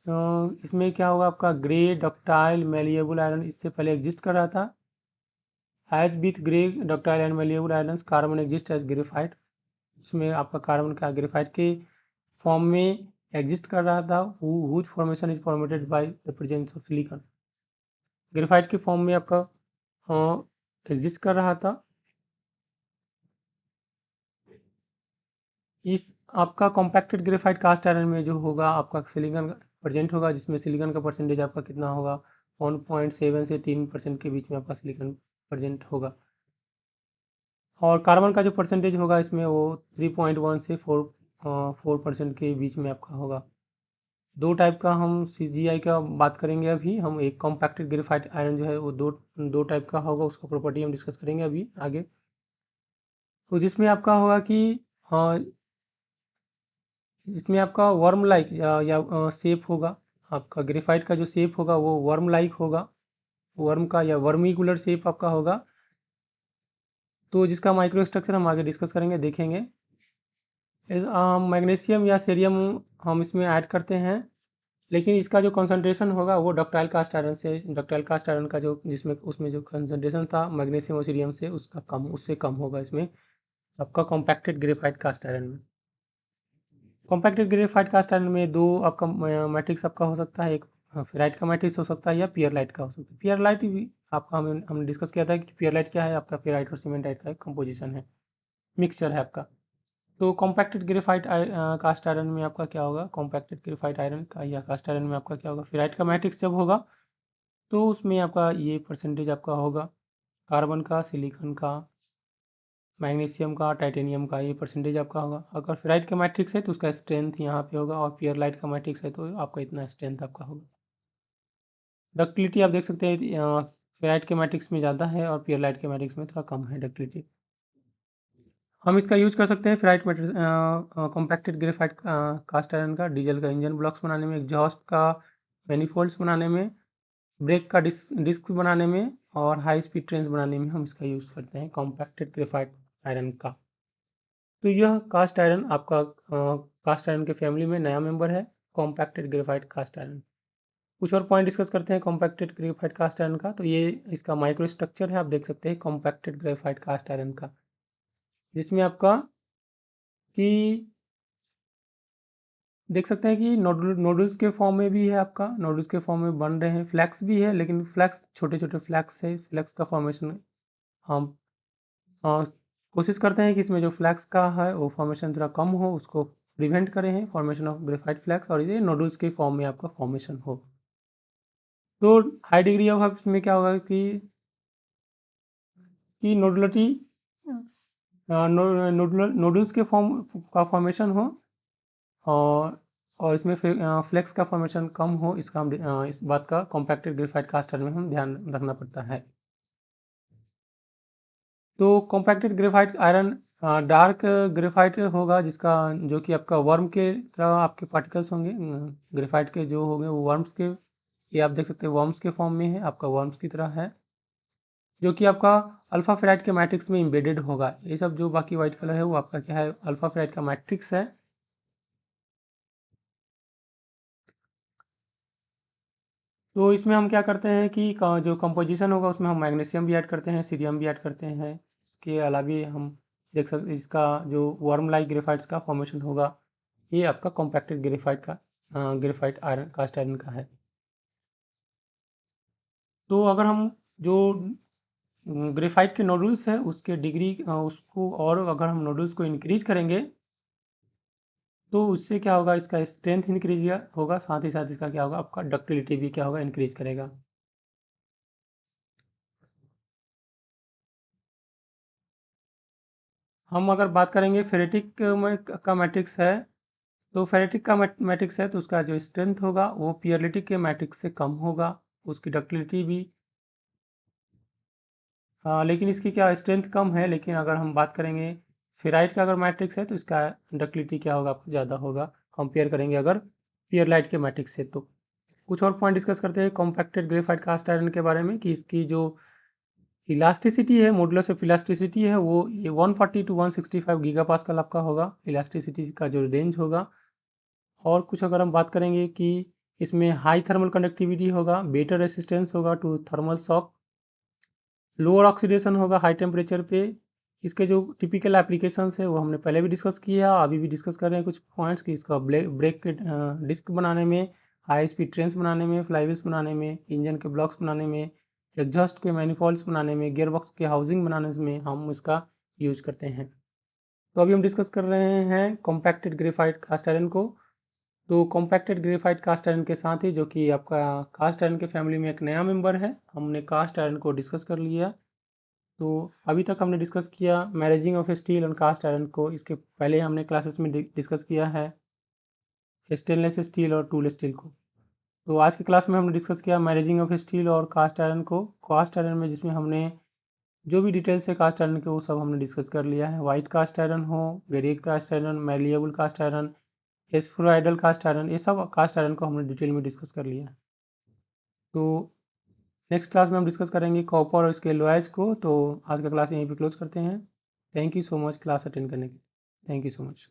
इसमें क्या होगा, आपका ग्रे डक्टाइल मेलिएबल आयरन इससे पहले एग्जिस्ट कर रहा था। As with grey ductile and malleable iron carbon exist as graphite. इसमें आपका कार्बन का ग्रेफाइट के फॉर्म में एग्जिस्ट कर रहा था। Whose formation is formatted by the presence of silicon. Graphite के फॉर्म में आपका एग्जिस्ट कर रहा था। इस आपका कॉम्पैक्टेड ग्रेफाइट कास्ट आयरन में जो होगा आपका सिलिकॉन प्रेजेंट होगा, जिसमें सिलिकॉन का परसेंटेज आपका कितना होगा 1.7 से 3% के बीच में आपका सिलिकॉन प्रेजेंट होगा। और कार्बन का जो परसेंटेज होगा इसमें वो 3.1 से 4% के बीच में आपका होगा। दो टाइप का हम CGI का बात करेंगे अभी हम। एक कॉम्पैक्टेड ग्रेफाइट आयरन जो है वो दो टाइप का होगा, उसका प्रॉपर्टी हम डिस्कस करेंगे अभी आगे। तो जिसमें आपका होगा कि हाँ, जिसमें आपका वर्म लाइक या शेप होगा। आपका ग्रेफाइट का जो शेप होगा वो वर्म लाइक होगा, वर्म का या वर्मिकुलर शेप आपका होगा। तो जिसका माइक्रो स्ट्रक्चर हम आगे डिस्कस करेंगे, देखेंगे। मैग्नीशियम या सीरियम हम इसमें ऐड करते हैं, लेकिन इसका जो कंसंट्रेशन होगा वो डक्टाइल कास्ट आयरन का जो जिसमें उसमें जो कंसंट्रेशन था मैग्नीशियम और सीरियम से उससे कम होगा इसमें आपका कॉम्पैक्टेड ग्रेफाइट कास्ट आयरन में। कॉम्पैक्टेड ग्रेफाइट कास्ट आयरन में दो आपका मैट्रिक्स आपका हो सकता है। एक फेराइट का मैट्रिक्स हो सकता है या पियरलाइट का हो सकता है। पियरलाइट भी आपका हमने डिस्कस किया था कि पियरलाइट क्या है, आपका फेराइट और सीमेंटाइट का एक कंपोजिशन है, मिक्सचर है आपका। तो कॉम्पैक्टेड ग्रेफाइट कास्ट आयरन में आपका क्या होगा, कॉम्पैक्टेड ग्रेफाइट आयरन का या कास्ट आयरन में आपका क्या होगा, फेराइट का मैट्रिक्स जब होगा तो उसमें आपका ये परसेंटेज आपका होगा कार्बन का, सिलिकॉन का, मैग्नीशियम का, टाइटेनियम का, ये परसेंटेज आपका होगा। अगर फेराइट का मैट्रिक्स है तो उसका स्ट्रेंथ यहाँ पे होगा और पियरलाइट का मैट्रिक्स है तो आपका इतना स्ट्रेंथ आपका होगा। डक्टिलिटी आप देख सकते हैं फेराइट के मैट्रिक्स में ज़्यादा है और पियरलाइट के मैट्रिक्स में थोड़ा कम है डक्टिलिटी। हम इसका यूज कर सकते हैं ferrite matrix compacted graphite cast iron का डीजल का इंजन ब्लॉक्स बनाने में, एग्जॉस्ट का मैनिफोल्ड्स बनाने में, ब्रेक का डिस्क बनाने में और हाई स्पीड ट्रेन्स बनाने में हम इसका यूज़ करते हैं कॉम्पैक्टेड ग्रेफाइट आयरन का। तो यह कास्ट आयरन आपका कास्ट आयरन के फैमिली में नया मेंबर है, कॉम्पैक्टेड ग्रेफाइट कास्ट आयरन। कुछ और पॉइंट डिस्कस करते हैं कॉम्पैक्टेड ग्रेफाइट कास्ट आयरन का। तो ये इसका माइक्रो स्ट्रक्चर है, आप देख सकते हैं कॉम्पैक्टेड ग्रेफाइट कास्ट आयरन का, जिसमें आपका कि देख सकते हैं कि नोडल्स के फॉर्म में भी है, आपका नोडल्स के फॉर्म में बन रहे हैं। फ्लैक्स भी है, लेकिन फ्लैक्स छोटे छोटे फ्लैक्स है। फ्लैक्स का फॉर्मेशन हम कोशिश करते हैं कि इसमें जो फ्लैक्स का है वो फॉर्मेशन थोड़ा कम हो, उसको प्रिवेंट करें हैं फॉर्मेशन ऑफ ग्रेफाइट फ्लैक्स, और ये नोडल्स के फॉर्म में आपका फॉर्मेशन हो। तो हाई डिग्री ऑफ इसमें क्या होगा कि नोडुलटी नोडल्स के फॉर्म का फॉर्मेशन हो और इसमें फ्लेक्स का फॉर्मेशन कम हो। इसका हम इस बात का कॉम्पैक्टेड ग्रेफाइट कास्ट आयरन में हम ध्यान रखना पड़ता है। तो compacted graphite iron dark graphite होगा, जिसका जो कि आपका वर्म के तरह आपके पार्टिकल्स होंगे। ग्रेफाइट के जो होंगे वो वर्म्स के, ये आप देख सकते हैं वर्म्स के फॉर्म में है, आपका वर्म्स की तरह है, जो कि आपका अल्फा फेराइट के मैट्रिक्स में इम्बेडेड होगा। ये सब जो बाकी वाइट कलर है वो आपका क्या है, अल्फा फेराइट का मैट्रिक्स है। तो इसमें हम क्या करते हैं कि जो कंपोजिशन होगा उसमें हम मैग्नीशियम भी ऐड करते हैं, सीरियम भी ऐड करते हैं। इसके अलावा हम देख सकते इसका जो वर्म लाइक ग्रेफाइट्स का फॉर्मेशन होगा, ये आपका कॉम्पैक्टेड ग्रेफाइट का ग्रेफाइट आयरन कास्ट आयरन का है। तो अगर हम जो ग्रेफाइट के नोडल्स है उसके डिग्री उसको, और अगर हम नोडल्स को इंक्रीज करेंगे तो उससे क्या होगा, इसका स्ट्रेंथ इंक्रीज होगा, साथ ही साथ इसका क्या होगा, आपका डक्टिलिटी भी क्या होगा, इंक्रीज करेगा। हम अगर बात करेंगे फेरेटिक में का मैट्रिक्स है, तो फेरेटिक का मैट्रिक्स है तो उसका जो स्ट्रेंथ होगा वो पियरलिटिक के मैट्रिक्स से कम होगा, उसकी डक्टिलिटी भी लेकिन इसकी क्या स्ट्रेंथ कम है। लेकिन अगर हम बात करेंगे फेराइट का अगर मैट्रिक्स है तो इसका डक्टिलिटी क्या होगा, आपको ज़्यादा होगा कंपेयर करेंगे अगर पियरलाइट के मैट्रिक्स से। तो कुछ और पॉइंट डिस्कस करते हैं कॉम्पैक्टेड ग्रेफाइट कास्ट आयरन के बारे में, कि इसकी जो इलास्टिसिटी है, मॉडुलस ऑफ इलास्टिसिटी है, वो ये 140 टू 165 गीगा पास्कल आपका होगा, इलास्टिसिटी का जो रेंज होगा। और कुछ अगर हम बात करेंगे कि इसमें हाई थर्मल कंडक्टिविटी होगा, बेटर रेसिस्टेंस होगा to thermal shock, lower oxidation होगा हाई टेम्परेचर पे। इसके जो टिपिकल एप्लीकेशंस है वो हमने पहले भी डिस्कस किया, अभी भी डिस्कस कर रहे हैं कुछ पॉइंट्स, कि इसका ब्रेक के डिस्क बनाने में, हाई स्पीड ट्रेन्स बनाने में, फ्लाईव्हील्स बनाने में, इंजन के ब्लॉक्स बनाने में, एग्जॉस्ट के मैनिफॉल्ड्स बनाने में, गियर बॉक्स के हाउसिंग बनाने में हम इसका यूज करते हैं। तो अभी हम डिस्कस कर रहे हैं कॉम्पैक्टेड ग्रेफाइट कास्ट आयरन को। तो कॉम्पैक्टेड ग्रेफाइट कास्ट आयरन के साथ ही, जो कि आपका कास्ट आयरन के फैमिली में एक नया मेंबर है, हमने कास्ट आयरन को डिस्कस कर लिया। तो अभी तक हमने डिस्कस किया maraging of steel and cast iron को, इसके पहले हमने क्लासेस में डिस्कस किया है स्टेनलेस स्टील और टूल स्टील को। तो आज की क्लास में हमने डिस्कस किया मैनेजिंग ऑफ स्टील और कास्ट आयरन को, कास्ट आयरन में, जिसमें हमने जो भी डिटेल्स है कास्ट आयरन के वो सब हमने डिस्कस कर लिया है। वाइट कास्ट आयरन हो, वेरिएक cast iron, malleable cast iron, spheroidal cast iron, ये सब कास्ट आयरन को हमने डिटेल में डिस्कस कर लिया है। तो नेक्स्ट क्लास में हम डिस्कस करेंगे कॉपर और इसके एलॉयज़ को। तो आज का क्लास यहीं पे क्लोज करते हैं। Thank you so much class attend करने के लिए। Thank you so much.